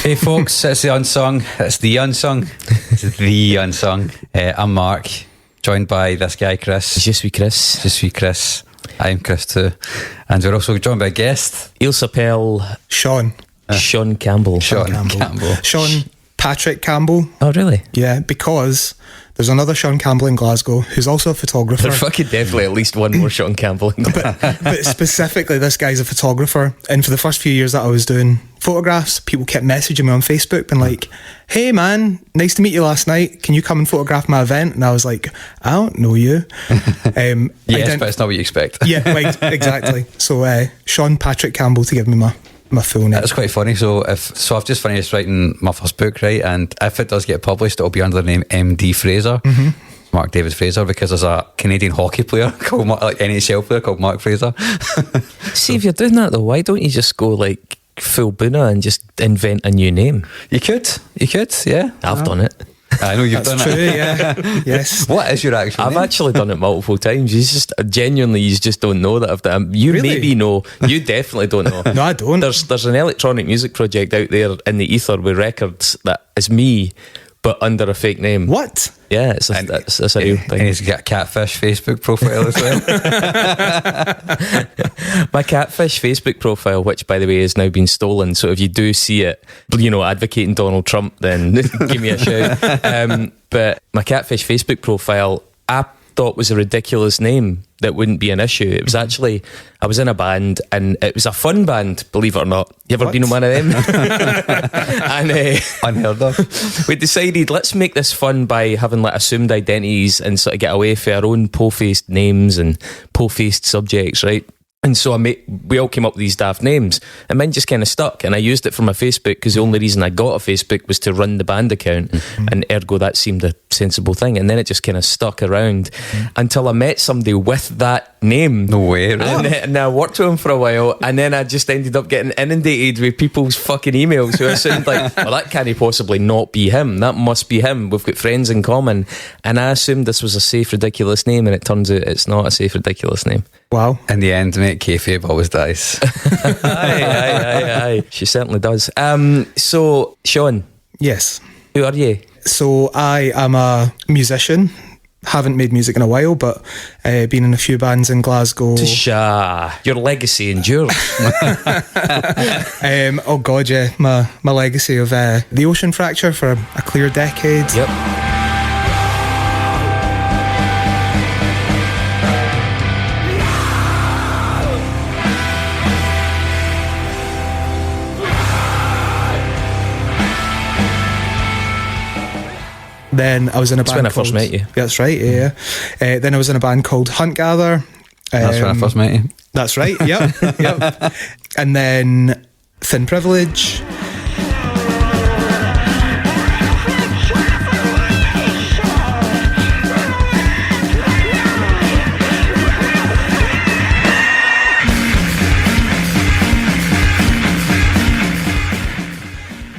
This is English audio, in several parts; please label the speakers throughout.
Speaker 1: Hey folks, it's the Unsung. It's the Unsung. It's the Unsung. I'm Mark, joined by this guy Chris.
Speaker 2: Je suis Chris.
Speaker 1: Je suis Chris. I'm Chris too. And we're also joined by a guest.
Speaker 2: Il s'appelle
Speaker 3: Sean
Speaker 2: Campbell.
Speaker 1: Sean Campbell.
Speaker 3: Sean Patrick Campbell.
Speaker 2: Oh, really?
Speaker 3: Yeah, because there's another Sean Campbell in Glasgow who's also a photographer.
Speaker 2: There's fucking definitely at least one more Sean Campbell in Glasgow.
Speaker 3: But specifically, this guy's a photographer. And for the first few years that I was doing photographs, people kept messaging me on Facebook being like, hey man, nice to meet you last night. Can you come and photograph my event? And I was like, I don't know you.
Speaker 1: Yes, but it's not what you expect.
Speaker 3: Yeah, right, exactly. So Sean Patrick Campbell to give me my full name.
Speaker 1: That's quite funny. So I've just finished writing my first book, right? And if it does get published, it'll be under the name MD Fraser, Mark David Fraser, because there's a Canadian hockey player called NHL player called Mark Fraser.
Speaker 2: See, if you're doing that though, why don't you just go like full Boona and just invent a new name?
Speaker 1: You could, yeah.
Speaker 2: I've done it.
Speaker 1: I know you've
Speaker 3: That's
Speaker 1: done
Speaker 3: true,
Speaker 1: it.
Speaker 3: yeah. Yes.
Speaker 1: What is your actual
Speaker 2: I've
Speaker 1: name?
Speaker 2: actually done it multiple times. You just you just don't know that I've done. You
Speaker 3: Really?
Speaker 2: maybe know. You definitely don't know.
Speaker 3: No, I don't.
Speaker 2: There's an electronic music project out there in the ether with records that is me, but under a fake name.
Speaker 3: What?
Speaker 2: Yeah, that's a real thing.
Speaker 1: And he's got a catfish Facebook profile as well.
Speaker 2: My catfish Facebook profile, which by the way has now been stolen, so if you do see it, advocating Donald Trump, then give me a shout. But my catfish Facebook profile, I thought was a ridiculous name that wouldn't be an issue. It was actually, I was in a band and it was a fun band, believe it or not. You ever been in one of them? And
Speaker 1: Unheard of.
Speaker 2: we decided, let's make this fun by having like assumed identities and sort of get away for our own po-faced names and po-faced subjects, right? And so we all came up with these daft names, and mine just kind of stuck. And I used it for my Facebook because the only reason I got a Facebook was to run the band account, and ergo that seemed a sensible thing. And then it just kind of stuck around until I met somebody with that name.
Speaker 1: No way, really?
Speaker 2: And I worked with him for a while, and then I just ended up getting inundated with people's fucking emails who assumed like, well, that can't possibly not be him. That must be him. We've got friends in common. And I assumed this was a safe, ridiculous name, and it turns out it's not a safe, ridiculous name.
Speaker 3: Wow.
Speaker 1: In the end, mate, kayfabe always dies.
Speaker 2: Aye. She certainly does. So, Sean,
Speaker 3: Yes.
Speaker 2: who are you?
Speaker 3: So I am a musician. Haven't made music in a while, but been in a few bands in Glasgow.
Speaker 2: Your legacy endures.
Speaker 3: Oh God, yeah. My legacy of the Ocean Fracture for a clear decade.
Speaker 2: Yep.
Speaker 3: Then I was in a band
Speaker 2: when I first met you.
Speaker 3: That's right, yeah. Then I was in a band called Hunt Gather.
Speaker 1: That's when I first met you.
Speaker 3: That's right, yep. And then Thin Privilege.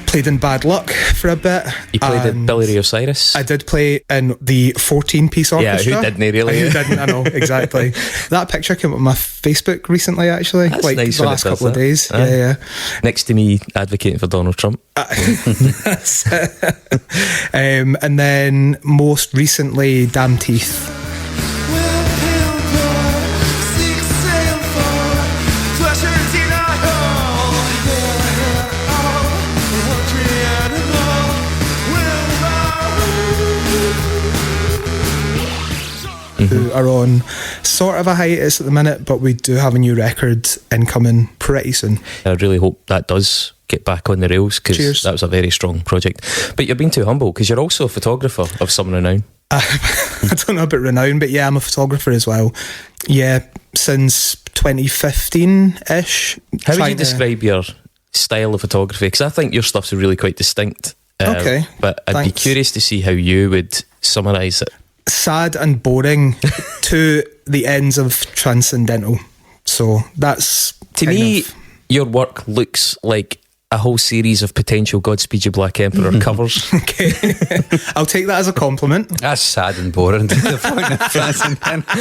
Speaker 3: Played in Bad Luck for a bit.
Speaker 2: You played at Billy Ray Osiris.
Speaker 3: I did play in the 14-piece orchestra.
Speaker 2: Yeah, who didn't really?
Speaker 3: Who didn't, I know, exactly. That picture came up on my Facebook recently, actually.
Speaker 2: That's
Speaker 3: like
Speaker 2: nice
Speaker 3: the
Speaker 2: when
Speaker 3: last
Speaker 2: it does
Speaker 3: couple of
Speaker 2: that.
Speaker 3: days.
Speaker 2: Aye.
Speaker 3: Yeah.
Speaker 2: Next to me advocating for Donald Trump.
Speaker 3: And then most recently, Damn Teeth. Who are on sort of a hiatus at the minute, but we do have a new record incoming pretty soon.
Speaker 2: I really hope that does get back on the rails, because that was a very strong project. But you're being too humble, because you're also a photographer of some renown.
Speaker 3: I don't know about renown, but yeah, I'm a photographer as well. Yeah, since 2015-ish.
Speaker 2: How would you describe your style of photography? Because I think your stuff's really quite distinct.
Speaker 3: Okay,
Speaker 2: but I'd be curious to see how you would summarise it.
Speaker 3: Sad and boring to the ends of transcendental. So that's
Speaker 2: to me, your work looks like a whole series of potential Godspeed You Black Emperor covers.
Speaker 3: Okay. I'll take that as a compliment.
Speaker 1: That's sad and boring to the point of transcendental.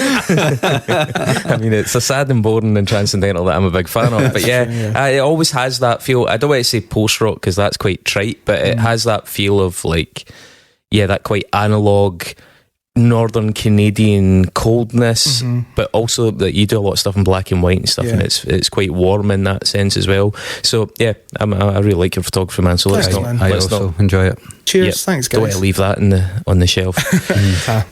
Speaker 2: I mean, it's a sad and boring and transcendental that I'm a big fan of. But yeah, it always has that feel. I don't want to say post-rock because that's quite trite, but it has that feel of like, yeah, that quite analogue Northern Canadian coldness, but also that you do a lot of stuff in black and white and stuff, and it's quite warm in that sense as well. So yeah, I really like your photography, man. So let's
Speaker 1: I also enjoy it.
Speaker 3: Cheers, thanks guys.
Speaker 2: Don't want to leave that on the shelf.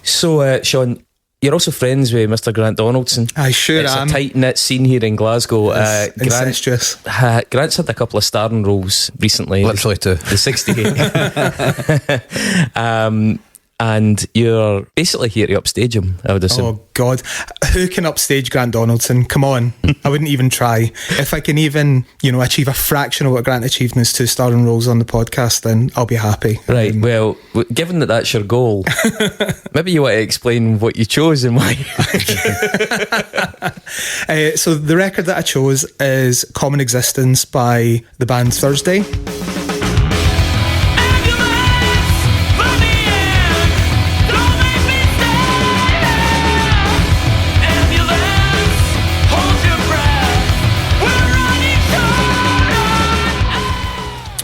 Speaker 2: So Sean, you're also friends with Mr. Grant Donaldson.
Speaker 3: I sure
Speaker 2: it's
Speaker 3: am.
Speaker 2: It's a tight-knit scene here in Glasgow.
Speaker 3: Incestuous.
Speaker 2: Grant's had a couple of starring roles recently.
Speaker 1: Literally two.
Speaker 2: The 68. And you're basically here to upstage him, I would assume.
Speaker 3: Oh God, who can upstage Grant Donaldson? Come on, I wouldn't even try. If I can even, achieve a fraction of what Grant achieved in his 2 starring roles on the podcast, then I'll be happy.
Speaker 2: Right. Well, given that that's your goal, maybe you want to explain what you chose and why.
Speaker 3: So the record that I chose is "Common Existence" by the band Thursday.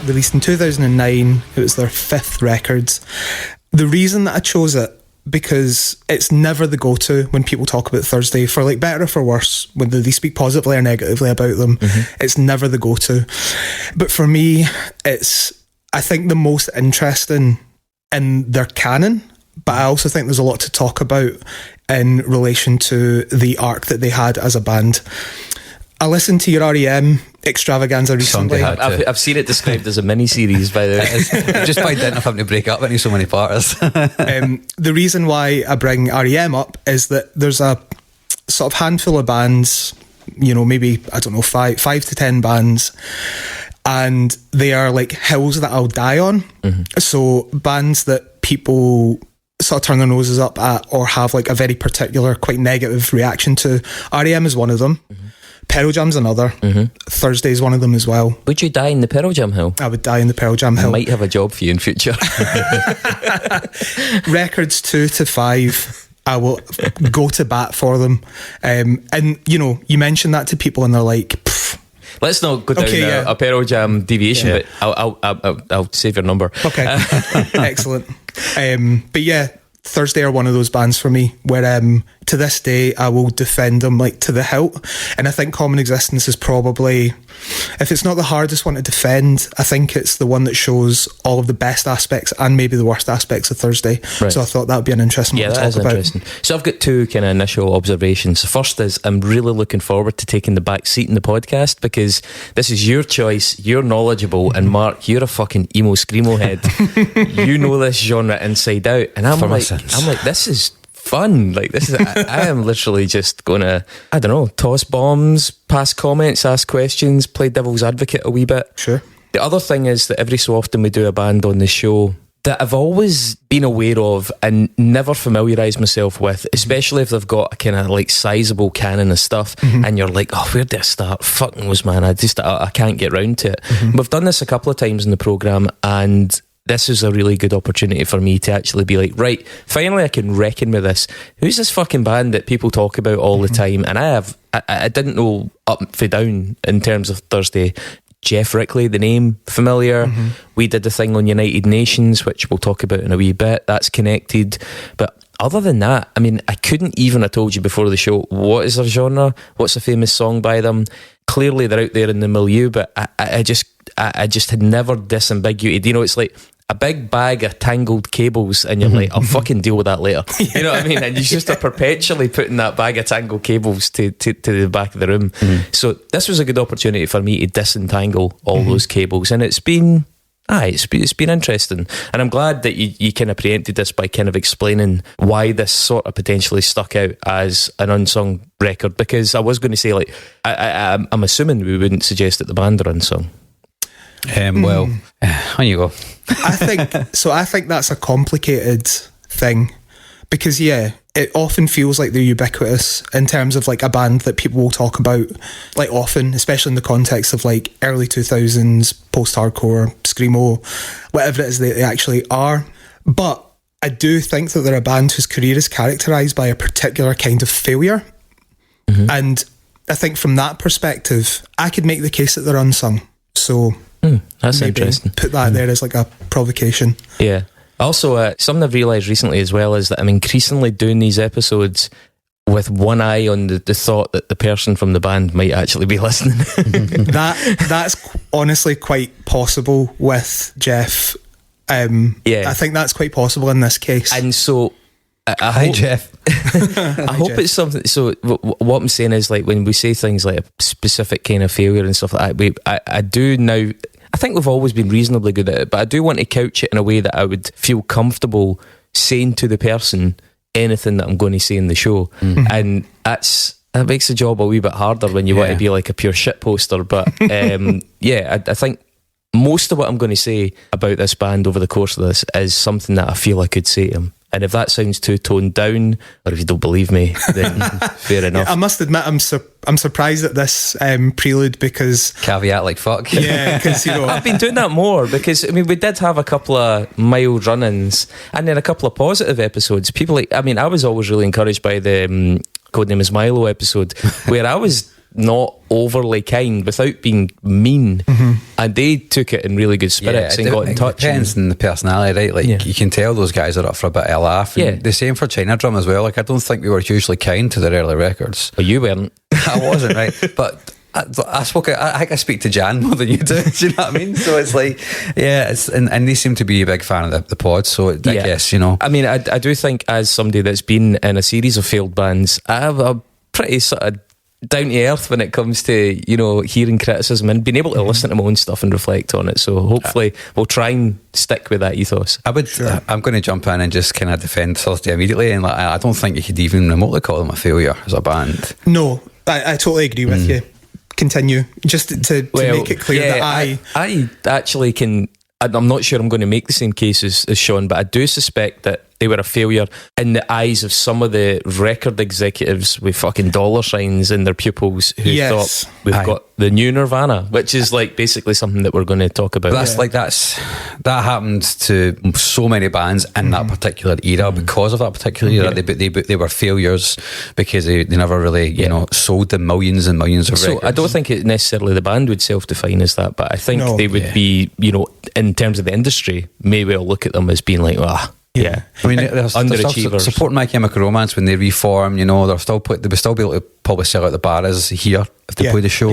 Speaker 3: Released in 2009, it was their 5th record. The reason that I chose it, because it's never the go-to when people talk about Thursday, for like better or for worse, when they speak positively or negatively about them, it's never the go-to. But for me, it's, I think, the most interesting in their canon, but I also think there's a lot to talk about in relation to the arc that they had as a band. I listened to your REM extravaganza recently.
Speaker 2: I've seen it described as a mini-series, by the way.
Speaker 1: Just by dint of having to break up into so many parts.
Speaker 3: The reason why I bring REM up is that there's a sort of handful of bands, maybe, I don't know, 5 to 10 bands, and they are like hills that I'll die on. So bands that people sort of turn their noses up at or have like a very particular, quite negative reaction to. REM is one of them. Pearl Jam's another. Thursday's one of them as well.
Speaker 2: Would you die in the Pearl Jam hill?
Speaker 3: I would die in the Pearl Jam hill.
Speaker 2: I might have a job for you in future.
Speaker 3: Records 2 to 5, I will go to bat for them. And you mention that to people and they're like, pfft.
Speaker 2: Let's not go down a Pearl Jam deviation, but I'll save your number.
Speaker 3: Okay, excellent. But yeah, Thursday are one of those bands for me where to this day I will defend them like to the hilt, and I think Common Existence is probably, if it's not the hardest one to defend, I think it's the one that shows all of the best aspects and maybe the worst aspects of Thursday. Right. So I thought that would be an interesting one to talk about. Interesting.
Speaker 2: So I've got 2 kind of initial observations. The first is I'm really looking forward to taking the back seat in the podcast because this is your choice, you're knowledgeable, and Mark, you're a fucking emo screamo head. You know this genre inside out, and I'm like, this is fun. Like, this is, I am literally just gonna, I don't know, toss bombs, pass comments, ask questions, play devil's advocate a wee bit.
Speaker 3: Sure.
Speaker 2: The other thing is that every so often we do a band on the show that I've always been aware of and never familiarised myself with, especially if they've got a kind of like sizable canon of stuff, and you're like, oh, where do I start? Fuck knows, man. I can't get round to it. We've done this a couple of times in the programme, and this is a really good opportunity for me to actually be like, right, finally I can reckon with this. Who's this fucking band that people talk about all the time? And I didn't know up for down in terms of Thursday. Geoff Rickly, the name familiar. We did the thing on United Nations, which we'll talk about in a wee bit. That's connected. But other than that, I mean, I couldn't even have told you before the show what is their genre, what's a famous song by them. Clearly they're out there in the milieu, but I just had never disambiguated. It's like a big bag of tangled cables, and you're like, I'll fucking deal with that later. You know what I mean? And you just are perpetually putting that bag of tangled cables to the back of the room. So this was a good opportunity for me to disentangle all those cables, and it's been interesting. And I'm glad that you kind of preempted this by kind of explaining why this sort of potentially stuck out as an unsung record, because I was going to say, like, I'm assuming we wouldn't suggest that the band are unsung.
Speaker 1: Well, on you go.
Speaker 3: I think that's a complicated thing, because it often feels like they're ubiquitous in terms of like a band that people will talk about like often, especially in the context of like early 2000s, post-hardcore, screamo, whatever it is they actually are. But I do think that they're a band whose career is characterised by a particular kind of failure. And I think from that perspective, I could make the case that they're unsung. So
Speaker 2: that's interesting.
Speaker 3: Put that there as like a provocation.
Speaker 2: Yeah. Also, something I've realised recently as well is that I'm increasingly doing these episodes with one eye on the thought that the person from the band might actually be listening.
Speaker 3: That's honestly quite possible with Geoff. I think that's quite possible in this case.
Speaker 2: And so I
Speaker 1: Hi,
Speaker 2: hope,
Speaker 1: Geoff.
Speaker 2: I hope it's something. So what I'm saying is, like, when we say things like a specific kind of failure and stuff like that, I do now. I think we've always been reasonably good at it, but I do want to couch it in a way that I would feel comfortable saying to the person anything that I'm going to say in the show, and that makes the job a wee bit harder when you want to be like a pure shit poster. But I think most of what I'm going to say about this band over the course of this is something that I feel I could say to him. And if that sounds too toned down, or if you don't believe me, then fair enough.
Speaker 3: I must admit, I'm surprised at this prelude because
Speaker 1: Caveat like fuck.
Speaker 3: Yeah, because
Speaker 2: I've been doing that more because I mean we did have a couple of mild run-ins and then a couple of positive episodes. People I was always really encouraged by the Codename is Milo episode where I was not overly kind without being mean, and they took it in really good spirits and got in touch.
Speaker 1: It depends on the personality, right? Like you can tell those guys are up for a bit of a laugh. And the same for China Drum as well. Like I don't think we were hugely kind to their early records.
Speaker 2: Well, you weren't.
Speaker 1: I wasn't, right? But I think I speak to Jan more than you do. Do you know what I mean? So it's like, and they seem to be a big fan of the pod. So I guess, you know.
Speaker 2: I mean, I do think as somebody that's been in a series of failed bands, I have a pretty sort of down to earth when it comes to, you know, hearing criticism and being able to listen to my own stuff and reflect on it. So hopefully we'll try and stick with that ethos.
Speaker 1: I'm going to jump in and just kind of defend Thursday immediately, and I don't think you could even remotely call them a failure as a band.
Speaker 3: No, I totally agree with you. Continue, just to make it clear that
Speaker 2: I actually can. I'm not sure I'm going to make the same case as Sean, but I do suspect that they were a failure in the eyes of some of the record executives with fucking dollar signs in their pupils who thought we've got the new Nirvana, which is like basically something that we're going to talk about.
Speaker 1: But that happened to so many bands in that particular era because of that particular era. They were failures because they never really sold the millions and millions of records.
Speaker 2: So I don't think it necessarily the band would self-define as that, but I think they would be, in terms of the industry, may well look at them as being like, I mean, they're underachievers.
Speaker 1: Supporting My Chemical Romance when they reform, they would still be able to probably sell out the bars here if they play the show.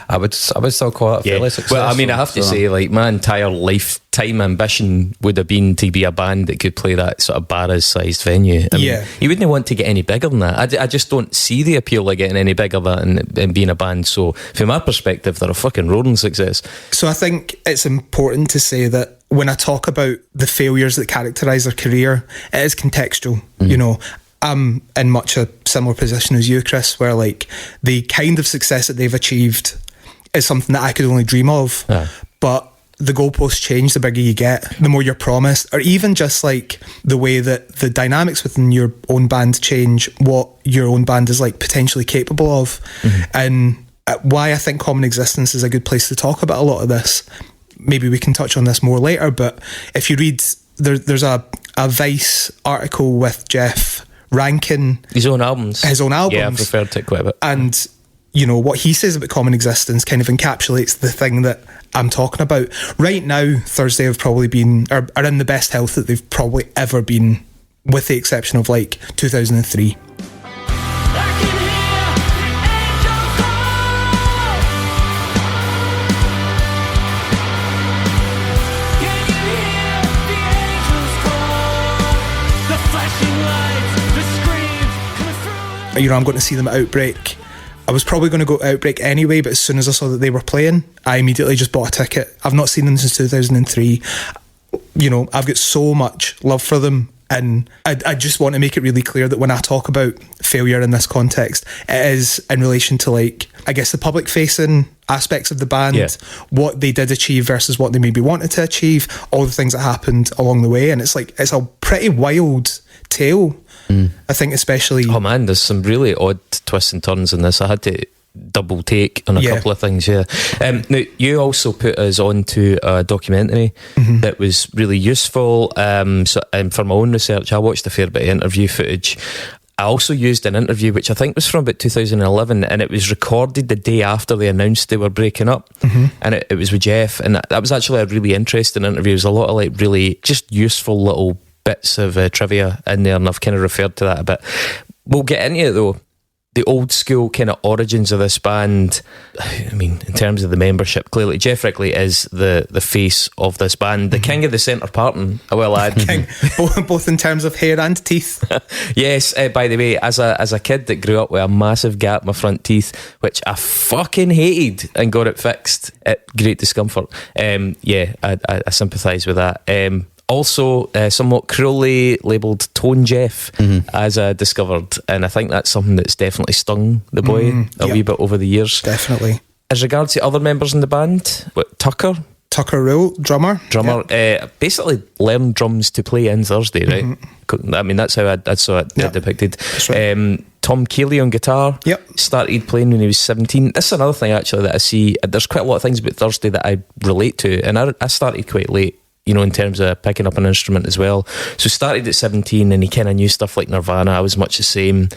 Speaker 1: I would still call it fairly successful.
Speaker 2: Well, I mean, I have to say, like, my entire lifetime ambition would have been to be a band that could play that sort of bars-sized venue. I mean, you wouldn't want to get any bigger than that. I just don't see the appeal of getting any bigger than being a band. So, from my perspective, they're a fucking roaring success.
Speaker 3: So, I think it's important to say that when I talk about the failures that characterise their career, it is contextual. I'm in much a similar position as you, Chris, where like the kind of success that they've achieved is something that I could only dream of. But the goalposts change the bigger you get, the more you're promised, or even just like the way that the dynamics within your own band change what your own band is like potentially capable of. And why I think Common Existence is a good place to talk about a lot of this. Maybe we can touch on this more later, but if you read, there's a Vice article with Geoff ranking
Speaker 2: his own albums. Yeah, I've referred to it quite a bit.
Speaker 3: And, what he says about Common Existence kind of encapsulates the thing that I'm talking about. Right now, Thursday have probably been, are in the best health that they've probably ever been, with the exception of like 2003. I'm going to see them at Outbreak. I was probably going to go to Outbreak anyway, but as soon as I saw that they were playing, I immediately just bought a ticket. I've not seen them since 2003. I've got so much love for them, and I just want to make it really clear that when I talk about failure in this context, it is in relation to, like, I guess the public facing aspects of the band, what they did achieve versus what they maybe wanted to achieve, all the things that happened along the way. And it's like, it's a pretty wild tale I think especially...
Speaker 2: Oh man, there's some really odd twists and turns in this. I had to double take on a couple of things. Now you also put us on to a documentary that was really useful. So for my own research, I watched a fair bit of interview footage. I also used an interview which I think was from about 2011, and it was recorded the day after they announced they were breaking up, and it was with Geoff, and that was actually a really interesting interview. It was a lot of like really just useful little bits of trivia in there, and I've kind of referred to that a bit. We'll get into it though. The old school kind of origins of this band. I mean, in terms of the membership, clearly Geoff Rickly is the face of this band, the king of the centre parting, I will add.
Speaker 3: King, both in terms of hair and teeth.
Speaker 2: Yes, by the way, as a kid that grew up with a massive gap in my front teeth, which I fucking hated, and got it fixed at great discomfort. I sympathise with that. Also, somewhat cruelly labelled Tone Geoff, as I discovered, and I think that's something that's definitely stung the boy a wee bit over the years.
Speaker 3: Definitely.
Speaker 2: As regards to other members in the band, Tucker
Speaker 3: Rule, drummer,
Speaker 2: basically learned drums to play in Thursday, right? I mean, that's how I saw it depicted.
Speaker 3: Right.
Speaker 2: Tom Keeley on guitar. Started playing when he was 17. This is another thing actually that I see. There's quite a lot of things about Thursday that I relate to, and I started quite late, you know, in terms of picking up an instrument as well. So started at 17, and he kind of knew stuff like Nirvana. I was much the same.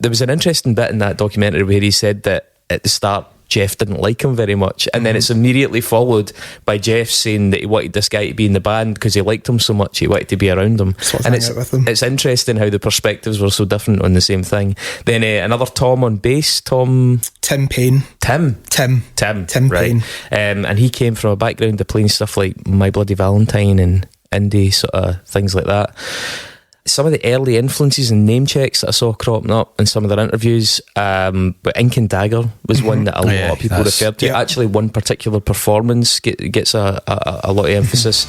Speaker 2: There was an interesting bit in that documentary where he said that at the start Geoff didn't like him very much, and then it's immediately followed by Geoff saying that he wanted this guy to be in the band because he liked him so much, he wanted to be around him. And it's interesting how the perspectives were so different on the same thing. Then another Tom on bass, Tim Payne. Tim Payne. And he came from a background of playing stuff like My Bloody Valentine and indie sort of things like that. Some of the early influences and name checks that I saw cropping up in some of their interviews, but Ink and Dagger was one that a lot of people referred to. Actually, one particular performance gets a lot of emphasis.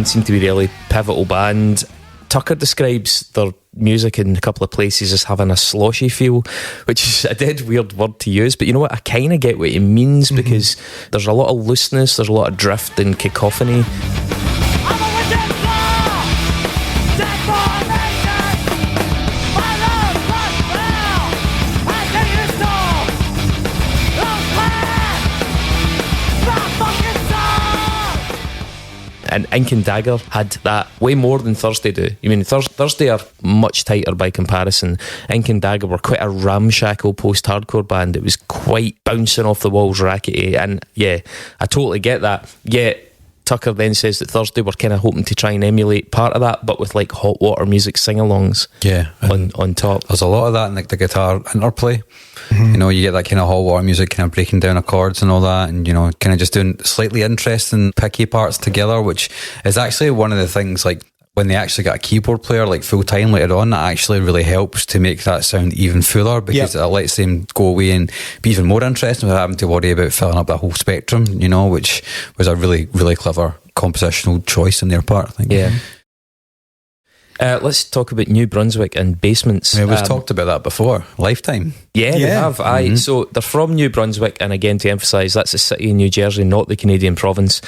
Speaker 2: Seemed to be a really pivotal band. Tucker describes their music in a couple of places as having a sloshy feel, which is a dead weird word to use, but you know what, I kind of get what he means, because there's a lot of looseness, there's a lot of drift and cacophony. And Ink and Dagger had that way more than Thursday do. I mean, Thursday are much tighter by comparison. Ink and Dagger were quite a ramshackle post-hardcore band. It was quite bouncing off the walls, rackety. And yeah, I totally get that. Yeah, Tucker then says that Thursday were kind of hoping to try and emulate part of that, but with like hot water music sing-alongs on top.
Speaker 1: There's a lot of that in like the guitar interplay. You know, you get that kind of hot water music kind of breaking down accords and all that, and you know, kind of just doing slightly interesting picky parts together, which is actually one of the things, like when they actually got a keyboard player like full time later on, that actually really helps to make that sound even fuller, because it lets them go away and be even more interesting without having to worry about filling up that whole spectrum, you know, which was a really, really clever compositional choice on their part, I think.
Speaker 2: Yeah. Let's talk about New Brunswick and Basements.
Speaker 1: We've talked about that before. Lifetime.
Speaker 2: Yeah, we have. So they're from New Brunswick, and again, to emphasise, that's a city in New Jersey, not the Canadian province.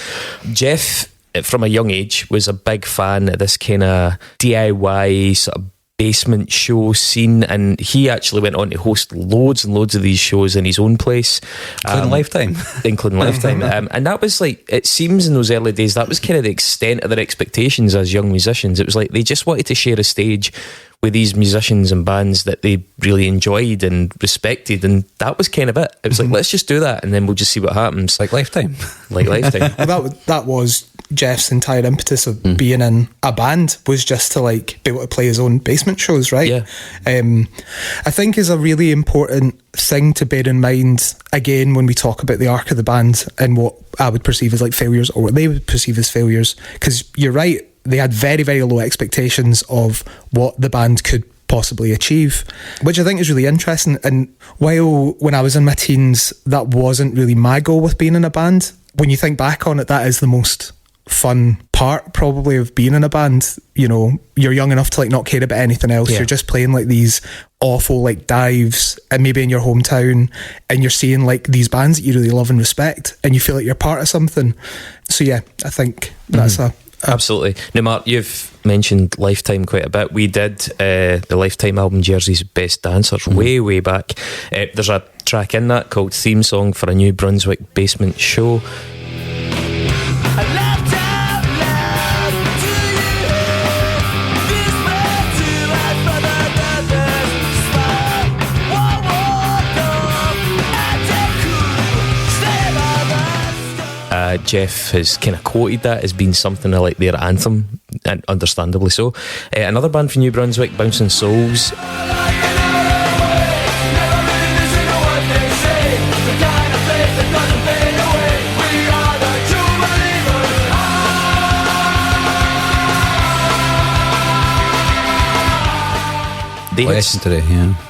Speaker 2: Geoff, from a young age, was a big fan of this kind of DIY sort of basement show scene, and he actually went on to host loads and loads of these shows in his own place,
Speaker 1: including Lifetime.
Speaker 2: And that was like, it seems in those early days, that was kind of the extent of their expectations as young musicians. It was like they just wanted to share a stage with these musicians and bands that they really enjoyed and respected, and that was kind of it. It was like, let's just do that and then we'll just see what happens.
Speaker 1: Like Lifetime.
Speaker 3: That was Geoff's entire impetus of being in a band, was just to like be able to play his own basement shows, right?
Speaker 2: Yeah.
Speaker 3: I think is a really important thing to bear in mind, again, when we talk about the arc of the band and what I would perceive as like failures, or what they would perceive as failures, because you're right, they had very, very low expectations of what the band could possibly achieve, which I think is really interesting. And while when I was in my teens, that wasn't really my goal with being in a band, when you think back on it, that is the most fun part probably of being in a band. You know, you're young enough to like not care about anything else. You're just playing like these awful like dives and maybe in your hometown, and you're seeing like these bands that you really love and respect, and you feel like you're part of something. So yeah, I think that's
Speaker 2: absolutely. Now, Mark, you've mentioned Lifetime quite a bit. We did the Lifetime album Jersey's Best Dancers way back. There's a track in that called Theme Song for a New Brunswick Basement Show. Geoff has kind of quoted that as being something like their anthem, and understandably so. Another band from New Brunswick, Bouncing Souls.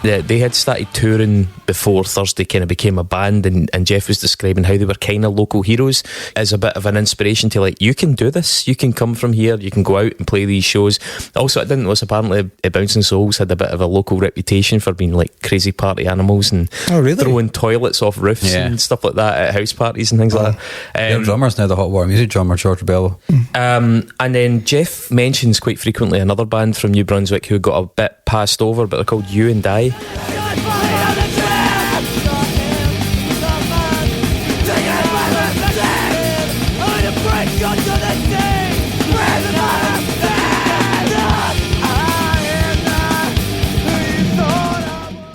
Speaker 2: They had started touring before Thursday kind of became a band, and Geoff was describing how they were kind of local heroes as a bit of an inspiration to like, you can do this, you can come from here, you can go out and play these shows. Also, I didn't know this, apparently Bouncing Souls had a bit of a local reputation for being like crazy party animals and throwing toilets off roofs and stuff like that at house parties and things like that.
Speaker 1: Their drummer's now the Hot Water Music drummer, George Bello.
Speaker 2: And then Geoff mentions quite frequently another band from New Brunswick who got a bit passed over, but they're called You and I.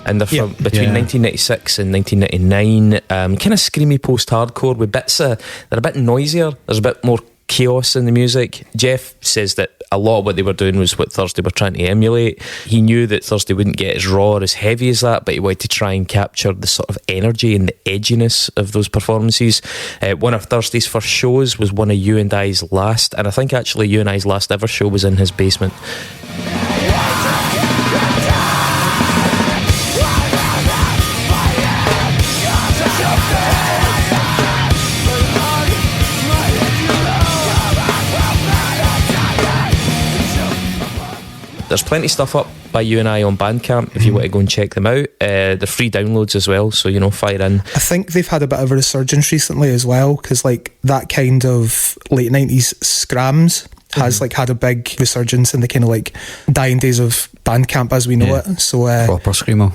Speaker 2: And they're from between 1996 and 1999, kind of screamy post-hardcore with bits of, they're a bit noisier, there's a bit more chaos in the music. Geoff says that a lot of what they were doing was what Thursday were trying to emulate. He knew that Thursday wouldn't get as raw or as heavy as that, but he wanted to try and capture the sort of energy and the edginess of those performances. One of Thursday's first shows was one of You and I's last, and I think actually You and I's last ever show was in his basement. There's plenty of stuff up by You and I on Bandcamp if you want to go and check them out. They're free downloads as well, so, you know, fire in.
Speaker 3: I think they've had a bit of a resurgence recently as well, because like that kind of late 90s scrams has like had a big resurgence in the kind of like dying days of Bandcamp as we know it. So
Speaker 1: proper screamo.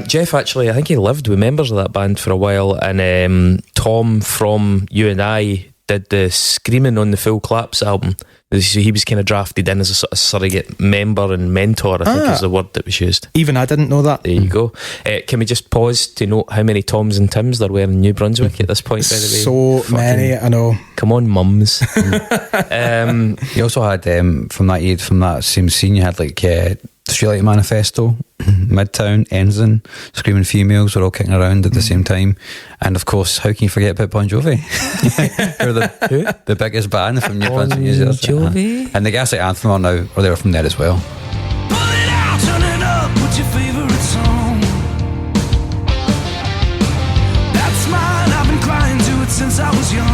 Speaker 2: Geoff actually, I think he lived with members of that band for a while, and Tom from You and I did the Screaming on the Full Collapse album. So he was kind of drafted in as a sort of surrogate member and mentor, I think is the word that was used.
Speaker 3: Even I didn't know that.
Speaker 2: There you go. Can we just pause to note how many Toms and Tims there were in New Brunswick at this point, by the way?
Speaker 3: So many, I know.
Speaker 2: Come on, mums.
Speaker 1: You also had, from that year, from that same scene, you had like Streetlight Manifesto, Midtown, Ensign, Screaming Females were all kicking around at the same time. And of course, how can you forget about Bon Jovi? Who are the biggest band from New Brunswick users.
Speaker 2: Jovi.
Speaker 1: And the guys like Anthem are now, or they were from there as well.
Speaker 4: Pull it out, turn it up, what's your favourite song? That's mine, I've been crying to it since I was young.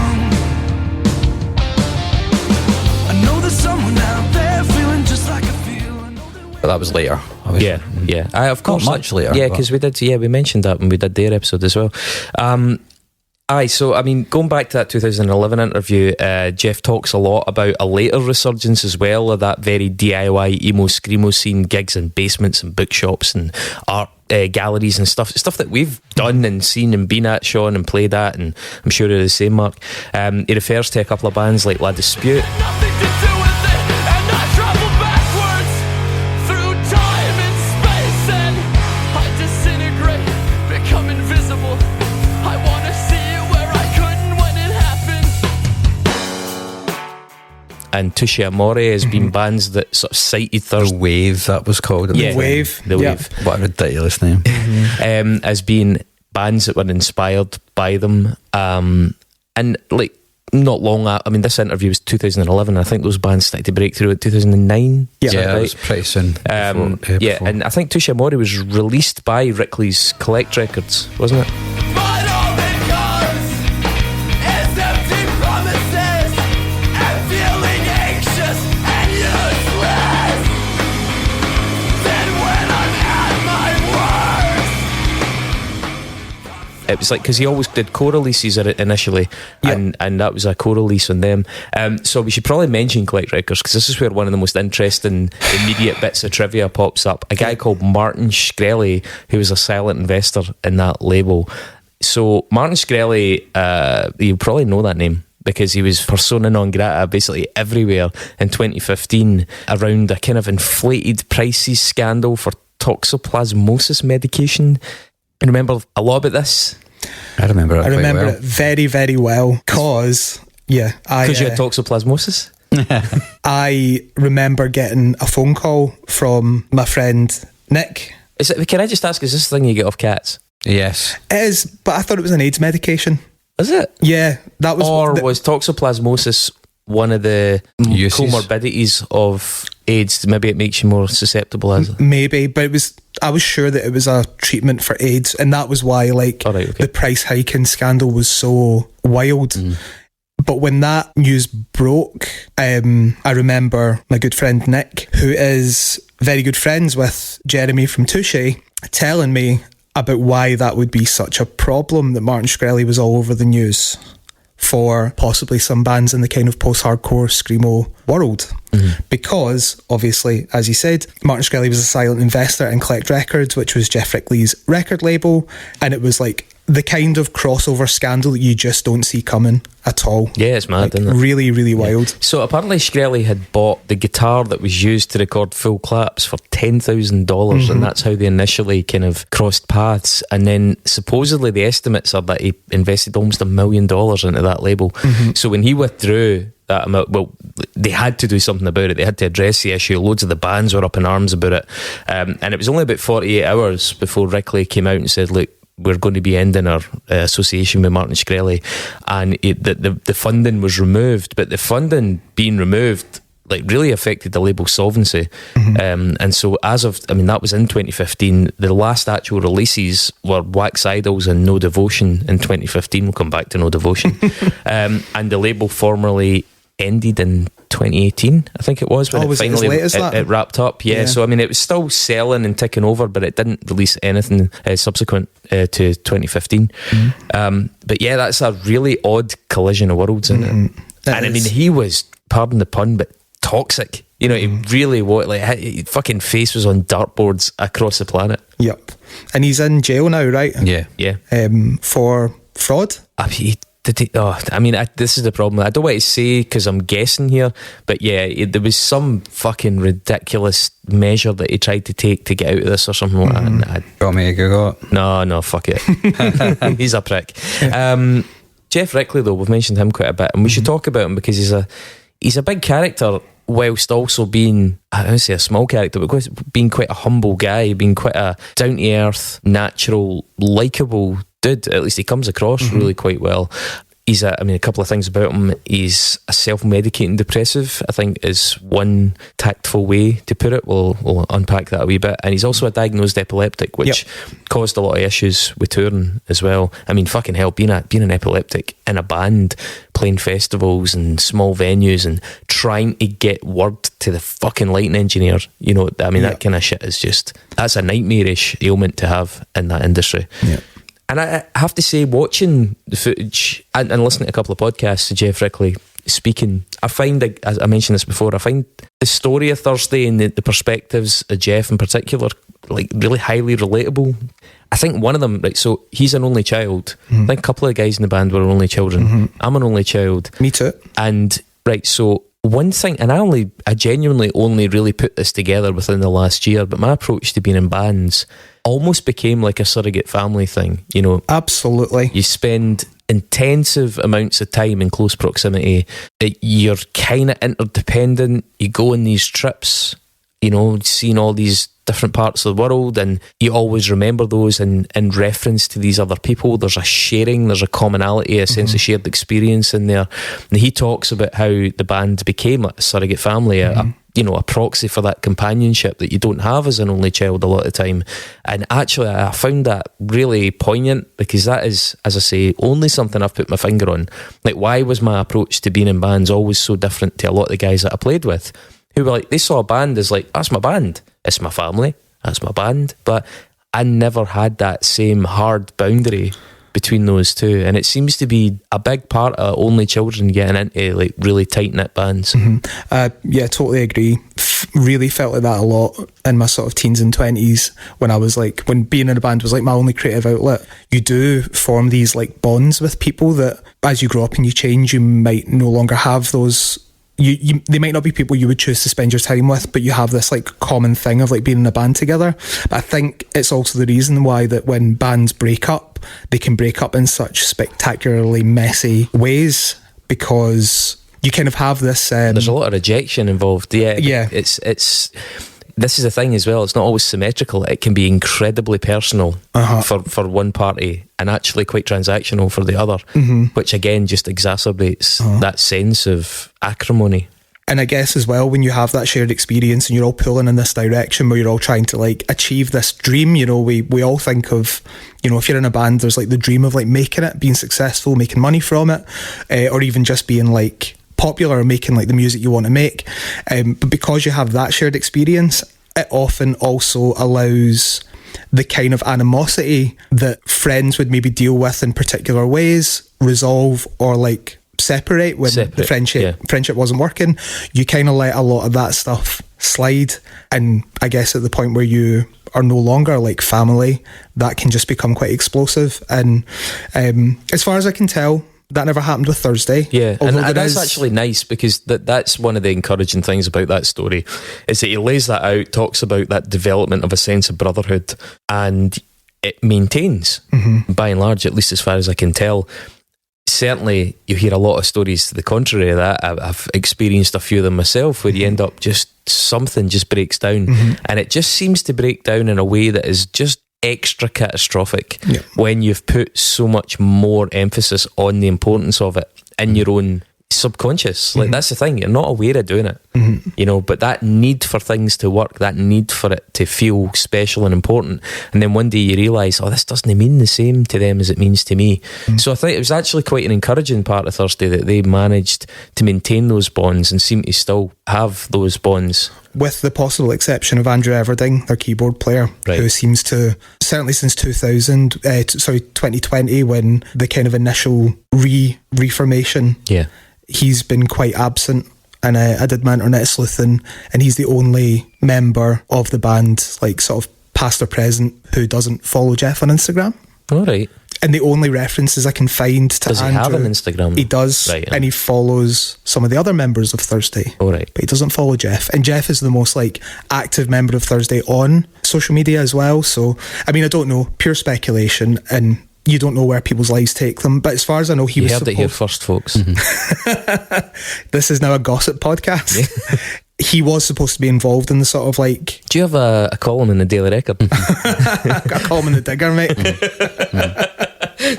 Speaker 4: I know there's someone out there feeling just like I feel.
Speaker 1: But that was later. Obviously.
Speaker 2: Of course.
Speaker 1: Not much later.
Speaker 2: Yeah, because we did. Yeah, we mentioned that when we did their episode as well. So I mean, going back to that 2011 interview, Geoff talks a lot about a later resurgence as well of that very DIY emo screamo scene, gigs in basements and bookshops and art galleries and stuff that we've done and seen and been at, Sean, and played at, and I'm sure you're the same, Mark. He refers to a couple of bands like La Dispute.
Speaker 4: Nothing to do with it, and I travel backwards through time and space, and I disintegrate, become invisible. I wanna see it where I couldn't when it happened.
Speaker 2: And Touche Amore has been bands that sort of cited
Speaker 1: The Wave, that was called.
Speaker 3: The Wave.
Speaker 1: What a ridiculous name.
Speaker 2: as being bands that were inspired by them. And like, not long after, I mean, this interview was 2011. I think those bands started to break through in 2009.
Speaker 1: Yeah, it was pretty soon.
Speaker 2: Yeah, and I think Touche Amore was released by Rickly's Collect Records, wasn't it?
Speaker 4: But all it does is empty promises.
Speaker 2: It was like, because he always did co-releases initially, and that was a co-release on them. So we should probably mention Collect Records, because this is where one of the most interesting immediate bits of trivia pops up. A guy called Martin Shkreli, who was a silent investor in that label. So Martin Shkreli, you probably know that name, because he was persona non grata basically everywhere in 2015 around a kind of inflated prices scandal for toxoplasmosis medication. I remember a lot about this.
Speaker 1: I remember
Speaker 3: it very, very well, because
Speaker 2: you had toxoplasmosis.
Speaker 3: I remember getting a phone call from my friend Nick.
Speaker 2: Can I just ask, is this the thing you get off cats?
Speaker 1: Yes.
Speaker 3: It is, but I thought it was an AIDS medication.
Speaker 2: Is it?
Speaker 3: Yeah, that was.
Speaker 2: Or was toxoplasmosis one of the comorbidities of AIDS? Maybe it makes you more susceptible as it.
Speaker 3: Maybe, but I was sure that it was a treatment for AIDS, and that was why the price hiking scandal was so wild. But when that news broke, I remember my good friend Nick, who is very good friends with Jeremy from Touche, telling me about why that would be such a problem, that Martin Shkreli was all over the news for possibly some bands in the kind of post-hardcore screamo world. Because, obviously, as you said, Martin Shkreli was a silent investor in Collect Records, which was Geoff Rickly's record label, and it was like the kind of crossover scandal that you just don't see coming at all.
Speaker 2: Yeah, it's mad, isn't it?
Speaker 3: Really, really wild.
Speaker 2: So apparently Shkreli had bought the guitar that was used to record Full Claps for $10,000, and that's how they initially kind of crossed paths. And then supposedly the estimates are that he invested almost $1 million into that label. So when he withdrew that amount, well, they had to do something about it. They had to address the issue. Loads of the bands were up in arms about it, and it was only about 48 hours before Rickly came out and said, look, we're going to be ending our association with Martin Shkreli, and the funding was removed. But the funding being removed really affected the label's solvency. And so that was in 2015. The last actual releases were Wax Idols and No Devotion in 2015. We'll come back to No Devotion. And the label formally ended in 2018, I think it was, when it finally it wrapped up. So it was still selling and ticking over, but it didn't release anything subsequent to 2015. But yeah, that's a really odd collision of worlds, isn't it? And he was, pardon the pun, but toxic. He really was, his fucking face was on dartboards across the planet. Yep.
Speaker 3: And he's in jail now, right?
Speaker 2: Yeah.
Speaker 3: For fraud?
Speaker 2: This is the problem. I don't want to say because I'm guessing here, but there was some fucking ridiculous measure that he tried to take to get out of this or something like that.
Speaker 1: Got me to Google it?
Speaker 2: No, fuck it. He's a prick. Geoff Rickly, though, we've mentioned him quite a bit, and we should talk about him because he's a big character, whilst also being, I don't say a small character, but being quite a humble guy, being quite a down-to-earth, natural, likeable dude. At least he comes across really quite well. He's a couple of things about him. He's a self-medicating depressive, I think, is one tactful way to put it. We'll unpack that a wee bit. And he's also a diagnosed epileptic, which caused a lot of issues with touring as well. Fucking hell, being an epileptic in a band, playing festivals and small venues and trying to get word to the fucking lighting engineer, that kind of shit is just, that's a nightmarish ailment to have in that industry. And I have to say, watching the footage and listening to a couple of podcasts of Geoff Rickly speaking, I find, as I mentioned this before, I find the story of Thursday and the perspectives of Geoff in particular, really highly relatable. I think one of them, so he's an only child. I think a couple of the guys in the band were only children. I'm an only child.
Speaker 3: Me too.
Speaker 2: And, so one thing, and I genuinely only really put this together within the last year, but my approach to being in bands almost became like a surrogate family thing,
Speaker 3: Absolutely.
Speaker 2: You spend intensive amounts of time in close proximity. You're kind of interdependent. You go on these trips, seeing all these different parts of the world, and you always remember those in reference to these other people. There's a sharing, there's a commonality, a sense of shared experience in there. And he talks about how the band became a surrogate family, a proxy for that companionship that you don't have as an only child a lot of the time. And actually, I found that really poignant, because that is, as I say, only something I've put my finger on. Why was my approach to being in bands always so different to a lot of the guys that I played with, who were they saw a band as that's my band, it's my family, that's my band. But I never had that same hard boundary between those two, and it seems to be a big part of only children getting into like really tight knit bands.
Speaker 3: Yeah, totally agree. Really felt like that a lot in my sort of teens and 20s when I was like, when being in a band was like my only creative outlet. You do form these like bonds with people that as you grow up and you change, you might no longer have those. They might not be people you would choose to spend your time with, but you have this like common thing of like being in a band together. But I think it's also the reason why that when bands break up, they can break up in such spectacularly messy ways, because you kind of have this
Speaker 2: there's a lot of rejection involved.
Speaker 3: Yeah.
Speaker 2: It's this is the thing as well, it's not always symmetrical. It can be incredibly personal for one party and actually quite transactional for the other, which again just exacerbates that sense of acrimony.
Speaker 3: And I guess as well, when you have that shared experience and you're all pulling in this direction where you're all trying to like achieve this dream, you know, we all think of, you know, if you're in a band, there's like the dream of like making it, being successful, making money from it, or even just being like popular or making like the music you want to make. But because you have that shared experience, it often also allows the kind of animosity that friends would maybe deal with in particular ways resolve or like separate when the friendship wasn't working. You kind of let a lot of that stuff slide, and I guess at the point where you are no longer like family, that can just become quite explosive. And as far as I can tell, that never happened with Thursday.
Speaker 2: Yeah, and that's actually nice, because that's one of the encouraging things about that story, is that he lays that out, talks about that development of a sense of brotherhood, and it maintains, by and large, at least as far as I can tell. Certainly, you hear a lot of stories to the contrary of that. I've experienced a few of them myself, where you end up just something just breaks down, and it just seems to break down in a way that is just extra catastrophic when you've put so much more emphasis on the importance of it in your own subconscious. Like that's the thing, you're not aware of doing it, you know, but that need for things to work, that need for it to feel special and important, and then one day you realise, oh, this doesn't mean the same to them as it means to me. So I think it was actually quite an encouraging part of Thursday that they managed to maintain those bonds and seem to still have those bonds,
Speaker 3: with the possible exception of Andrew Everding, their keyboard player, who seems to, certainly since 2020, when the kind of initial reformation, he's been quite absent. And I did my internet sleuthing, and he's the only member of the band, like sort of past or present, who doesn't follow Geoff on Instagram.
Speaker 2: All right.
Speaker 3: And the only references I can find to
Speaker 2: Does he
Speaker 3: Andrew,
Speaker 2: have an Instagram?
Speaker 3: He does, and he follows some of the other members of Thursday.
Speaker 2: All right.
Speaker 3: But he doesn't follow Geoff. And Geoff is the most like active member of Thursday on social media as well. So, I mean, I don't know, pure speculation, and you don't know where people's lives take them. But as far as I know, he was
Speaker 2: heard it here first, folks.
Speaker 3: This is now a gossip podcast. He was supposed to be involved in the sort of like...
Speaker 2: Do you have a column in the Daily Record?
Speaker 3: I've got a column in the Digger, mate.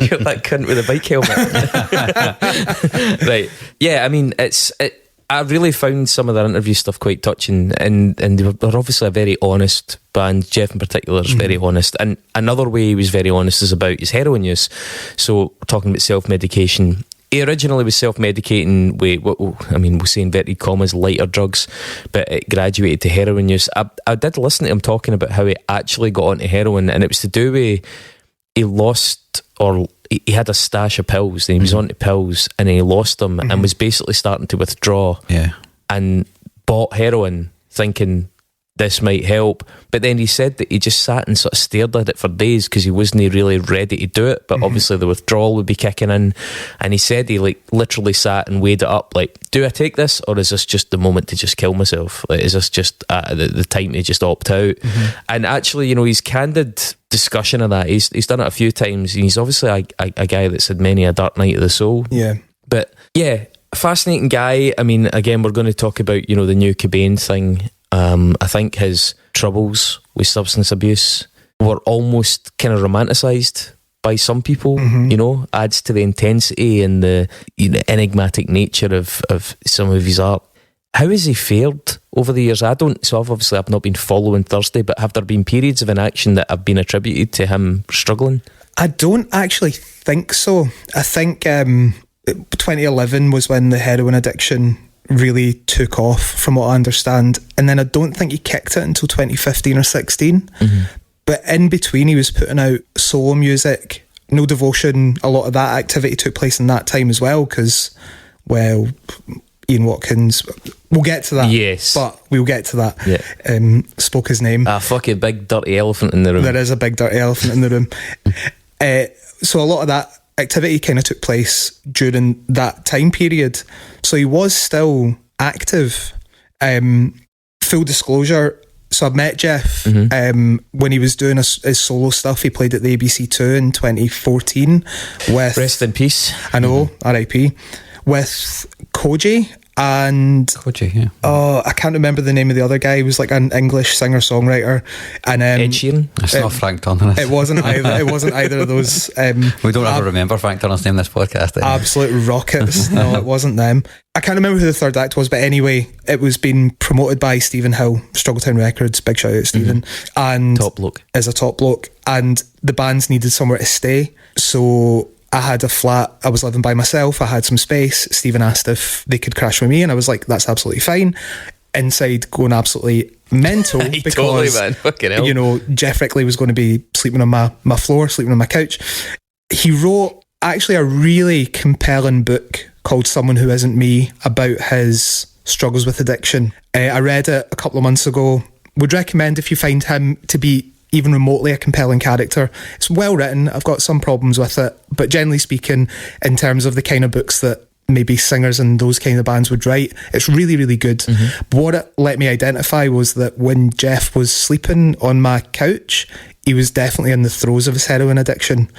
Speaker 2: You're that cunt with a bike helmet. Right. Yeah, I mean, I really found some of their interview stuff quite touching, and they're obviously a very honest band. Geoff in particular is very honest, and another way he was very honest is about his heroin use. So we're talking about self-medication. He originally was self-medicating with, we'll say inverted commas, lighter drugs, but it graduated to heroin use. I did listen to him talking about how he actually got onto heroin, and it was to do with he lost, or he had a stash of pills, and he was onto pills, and he lost them, and was basically starting to withdraw, and bought heroin thinking this might help. But then he said that he just sat and sort of stared at it for days because he wasn't really ready to do it, but obviously the withdrawal would be kicking in, and he said he like literally sat and weighed it up, like, do I take this, or is this just the moment to just kill myself? Like, is this just the time to just opt out? And actually, you know, he's candid discussion of that, he's done it a few times, and he's obviously a guy that's had many a dark night of the soul. But yeah, a fascinating guy. I mean, again, we're going to talk about, you know, the new Cobain thing. I think his troubles with substance abuse were almost kind of romanticised by some people, you know, adds to the intensity and the, you know, enigmatic nature of some of his art. How has he fared over the years? I've not been following Thursday, but have there been periods of inaction that have been attributed to him struggling? I
Speaker 3: don't actually think so. I think 2011 was when the heroin addiction really took off, from what I understand, and then I don't think he kicked it until 2015 or 16. But in between, he was putting out solo music No Devotion, a lot of that activity took place in that time as well, because, well, Ian Watkins, we'll get to that.
Speaker 2: Yes.
Speaker 3: But we'll get to that.
Speaker 2: Yeah.
Speaker 3: Spoke his name.
Speaker 2: A fucking big dirty elephant in the room.
Speaker 3: There is a big dirty elephant in the room. So a lot of that activity kind of took place during that time period. So he was still active. Full disclosure, so I met Geoff when he was doing his solo stuff. He played at the ABC2 in 2014 with...
Speaker 2: Rest in peace.
Speaker 3: I know, R.I.P. With Koji and...
Speaker 1: Koji, yeah.
Speaker 3: Oh, I can't remember the name of the other guy. He was like an English singer-songwriter. And
Speaker 2: Ed Sheeran?
Speaker 1: It's not Frank Turner.
Speaker 3: It wasn't either of those.
Speaker 1: We don't ever remember Frank Turner's name in this podcast.
Speaker 3: Absolute rockets. No, it wasn't them. I can't remember who the third act was, but anyway, it was being promoted by Stephen Hill, Struggletown Records. Big shout out, Stephen. And
Speaker 2: Top bloke.
Speaker 3: Is a top bloke. And the bands needed somewhere to stay. So I had a flat. I was living by myself. I had some space. Stephen asked if they could crash with me, and I was like, that's absolutely fine. Inside going absolutely mental because,
Speaker 2: totally, man. Fucking hell.
Speaker 3: you know, Geoff Rickly was going to be sleeping on my floor, sleeping on my couch. He wrote actually a really compelling book called Someone Who Isn't Me about his struggles with addiction. I read it a couple of months ago. Would recommend if you find him to be even remotely a compelling character. It's well written. I've got some problems with it, but generally speaking, in terms of the kind of books that maybe singers and those kind of bands would write, it's really, really good. But what it let me identify was that when Geoff was sleeping on my couch, he was definitely in the throes of his heroin addiction.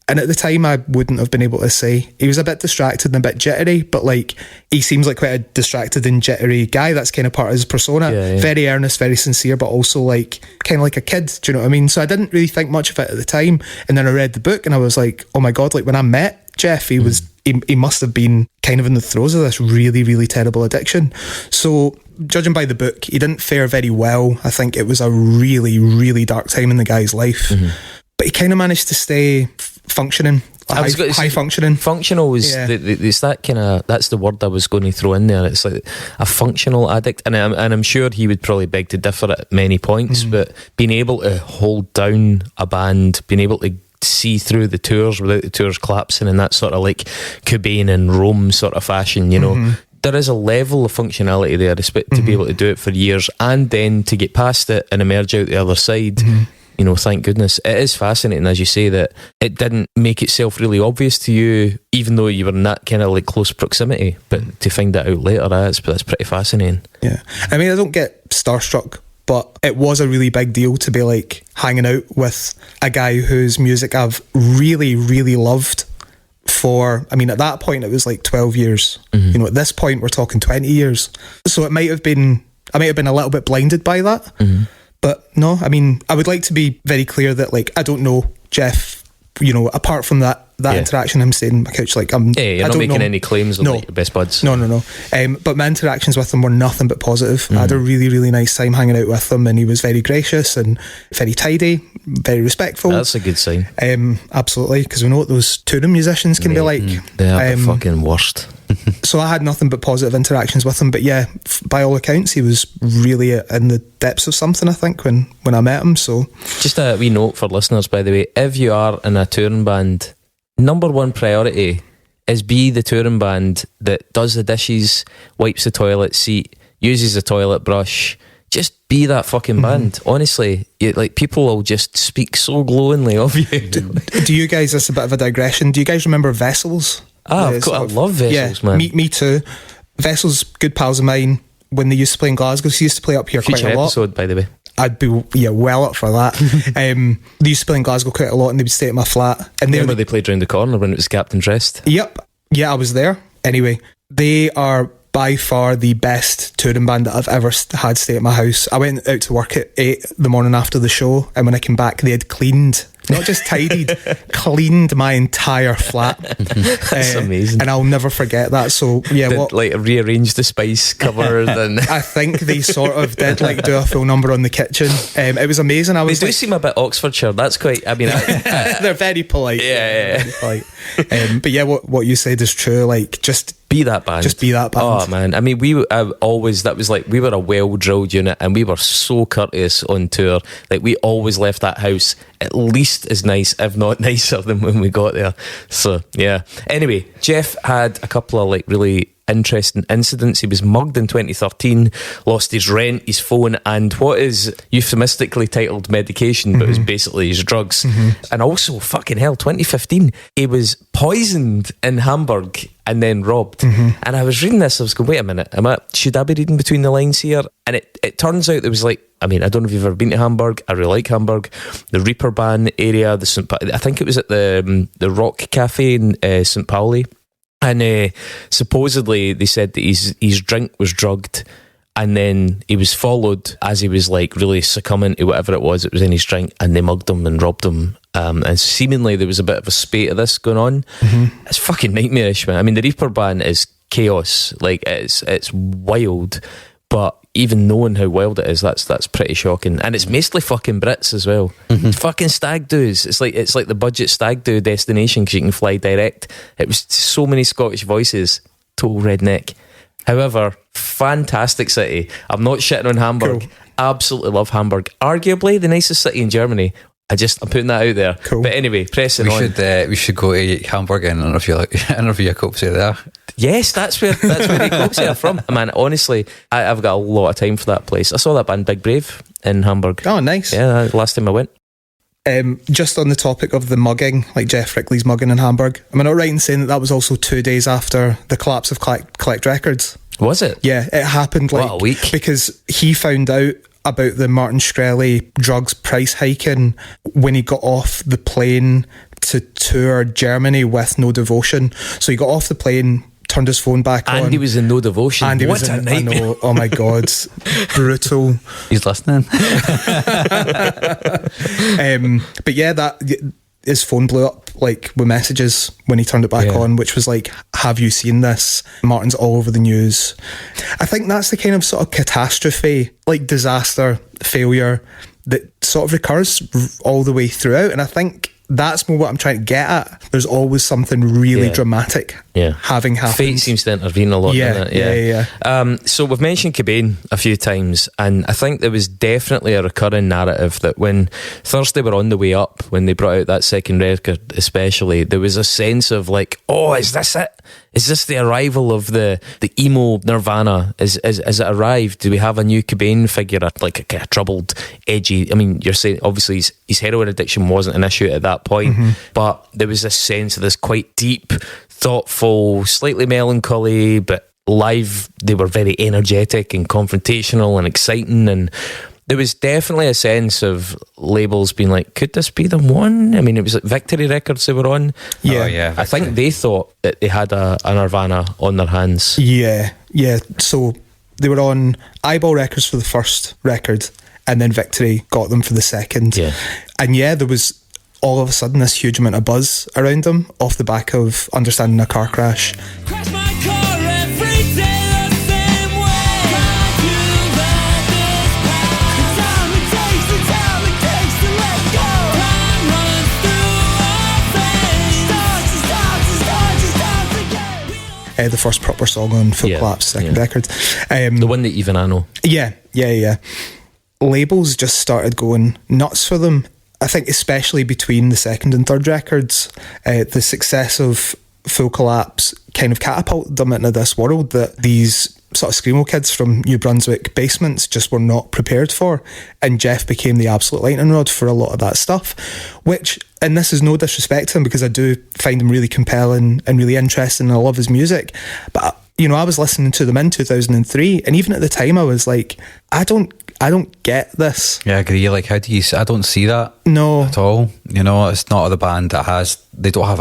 Speaker 3: And at the time, I wouldn't have been able to say. He was a bit distracted and a bit jittery, but like he seems like quite a distracted and jittery guy. That's kind of part of his persona.
Speaker 2: Yeah.
Speaker 3: Very earnest, very sincere, but also like kind of like a kid. Do you know what I mean? So I didn't really think much of it at the time. And then I read the book and I was like, oh my God, like when I met Geoff, he was he must have been kind of in the throes of this really, really terrible addiction. So judging by the book, he didn't fare very well. I think it was a really, really dark time in the guy's life. But he kind of managed to stay functioning, high functioning.
Speaker 2: Functional is it's that kind of, that's the word I was going to throw in there. It's like a functional addict, and I'm sure he would probably beg to differ at many points, but being able to hold down a band, being able to see through the tours without the tours collapsing, and that sort of like Cobain and Rome sort of fashion, you know. There is a level of functionality there to be able to do it for years and then to get past it and emerge out the other side. You know, thank goodness. It is fascinating, as you say, that it didn't make itself really obvious to you, even though you were in that kind of like close proximity. But to find that out later, that's pretty fascinating. Yeah.
Speaker 3: I mean, I don't get starstruck, but it was a really big deal to be like hanging out with a guy whose music I've really, really loved for, I mean, at that point it was like 12 years. You know, at this point we're talking 20 years. So I might have been a little bit blinded by that. But no, I mean, I would like to be very clear that like I don't know Geoff, you know, apart from that interaction, him staying on my couch, like you're
Speaker 2: not making any claims on like your best buds.
Speaker 3: No. But my interactions with him were nothing but positive. I had a really, really nice time hanging out with him, and he was very gracious and very tidy, very respectful.
Speaker 2: That's a good sign.
Speaker 3: Absolutely, because we know what those touring musicians can be like.
Speaker 2: They are the fucking worst.
Speaker 3: So I had nothing but positive interactions with him, but yeah, by all accounts he was really in the depths of something, I think, when I met him. So
Speaker 2: just a wee note for listeners, by the way, if you are in a touring band, number one priority is be the touring band that does the dishes, wipes the toilet seat, uses the toilet brush. Just be that fucking band. Honestly, like people will just speak so glowingly of you.
Speaker 3: Do you guys, this is a bit of a digression, do you guys remember Vessels?
Speaker 2: Of course, I love Vessels, man.
Speaker 3: Me too. Vessels, good pals of mine. When they used to play in Glasgow, so they used to play up here
Speaker 2: Future
Speaker 3: quite a lot.
Speaker 2: Episode, by the way.
Speaker 3: I'd be well up for that. They used to play in Glasgow quite a lot, and they would stay at my flat. And
Speaker 2: remember they played round the corner when it was Captain's Rest?
Speaker 3: Yep. Yeah, I was there. Anyway, they are by far the best touring band that I've ever had stay at my house. I went out to work at 8 the morning after the show, and when I came back, they had cleaned, not just tidied, cleaned my entire flat.
Speaker 2: That's amazing.
Speaker 3: And I'll never forget that. So yeah,
Speaker 2: like rearrange the spice cupboard, and
Speaker 3: I think they sort of did like do a full number on the kitchen. It was amazing.
Speaker 2: They do seem a bit Oxfordshire. That's quite, I mean,
Speaker 3: they're very polite.
Speaker 2: Yeah.
Speaker 3: Very polite. But yeah, what you said is true. Like, just
Speaker 2: Be that band.
Speaker 3: Just be that band.
Speaker 2: Oh man, I mean, we were a well-drilled unit, and we were so courteous on tour. Like, we always left that house at least as nice, if not nicer, than when we got there. So yeah. Anyway, Geoff had a couple of like really interesting incidents. He was mugged in 2013, lost his rent, his phone, and what is euphemistically titled medication, but was basically his drugs. And also, fucking hell, 2015, he was poisoned in Hamburg and then robbed. And I was reading this, I was going, wait a minute, should I be reading between the lines here? And it turns out there was like, I mean, I don't know if you've ever been to Hamburg. I really like Hamburg. The Reeperbahn area, I think it was at the Rock Cafe in St. Pauli. And supposedly they said that his drink was drugged, and then he was followed as he was like really succumbing to whatever it was in his drink, and they mugged him and robbed him. And seemingly there was a bit of a spate of this going on. It's fucking nightmarish, man. I mean, the Reeperbahn is chaos. Like, it's wild, but even knowing how wild it is, that's pretty shocking. And it's mostly fucking Brits as well. Fucking stag doos. It's like the budget stag do destination because you can fly direct. It was so many Scottish voices. Total redneck. However, fantastic city. I'm not shitting on Hamburg.
Speaker 3: Cool.
Speaker 2: Absolutely love Hamburg. Arguably the nicest city in Germany. I'm putting that out there.
Speaker 3: Cool.
Speaker 2: But anyway, pressing on.
Speaker 1: We should go to Hamburg and interview a Copsy there.
Speaker 2: Yes, that's where the Copsy are from. Man, honestly, I've got a lot of time for that place. I saw that band Big Brave in Hamburg.
Speaker 3: Oh, nice.
Speaker 2: Yeah, last time I went.
Speaker 3: Just on the topic of the mugging, like Geoff Rickly's mugging in Hamburg, am I not right in saying that was also 2 days after the collapse of Collect Records?
Speaker 2: Was it?
Speaker 3: Yeah, it happened like
Speaker 1: a week.
Speaker 3: Because he found out about the Martin Shkreli drugs price hiking when he got off the plane to tour Germany with No Devotion. So he got off the plane, turned his phone back on.
Speaker 2: And he was in No Devotion.
Speaker 3: And he
Speaker 2: what
Speaker 3: was
Speaker 2: a
Speaker 3: in,
Speaker 2: nightmare.
Speaker 3: I know, oh my God, brutal.
Speaker 1: He's listening.
Speaker 3: But yeah, his phone blew up like with messages when he turned it back on, which was like, have you seen this? Martin's all over the news. I think that's the kind of sort of catastrophe, like disaster, failure, that sort of recurs all the way throughout. And I think that's more what I'm trying to get at. There's always something really dramatic having happened.
Speaker 2: Fate seems to intervene a lot, doesn't it? Yeah. So we've mentioned Cobain a few times, and I think there was definitely a recurring narrative that when Thursday were on the way up, when they brought out that second record especially, there was a sense of like, oh, is this it? Is this the arrival of the emo Nirvana? Is it arrived? Do we have a new Cobain figure, like a kind of troubled, edgy? I mean, you're saying obviously his heroin addiction wasn't an issue at that point, but there was a sense of this quite deep, thoughtful, slightly melancholy, but live they were very energetic and confrontational and exciting, and there was definitely a sense of labels being like, could this be the one? I mean, it was like Victory Records they were on.
Speaker 3: Yeah.
Speaker 2: I think they thought that they had a Nirvana on their hands.
Speaker 3: Yeah. So they were on Eyeball Records for the first record, and then Victory got them for the second.
Speaker 2: Yeah.
Speaker 3: And there was all of a sudden this huge amount of buzz around them off the back of Understanding a Car Crash.
Speaker 4: Crash my car every day the same way. Can't you let this pass? The time it takes to let go. Time runs through our veins. Starts again.
Speaker 3: The first proper song on Full Collapse, second record.
Speaker 2: The one that even I know.
Speaker 3: Yeah. Labels just started going nuts for them. I think especially between the second and third records, the success of Full Collapse kind of catapulted them into this world that these sort of screamo kids from New Brunswick basements just were not prepared for. And Geoff became the absolute lightning rod for a lot of that stuff, which, and this is no disrespect to him because I do find him really compelling and really interesting and I love his music, but I was listening to them in 2003, and even at the time I was like, I don't get this.
Speaker 1: Yeah, I agree. Like, how do you? I don't see that.
Speaker 3: No,
Speaker 1: at all. It's not the band that has. They don't have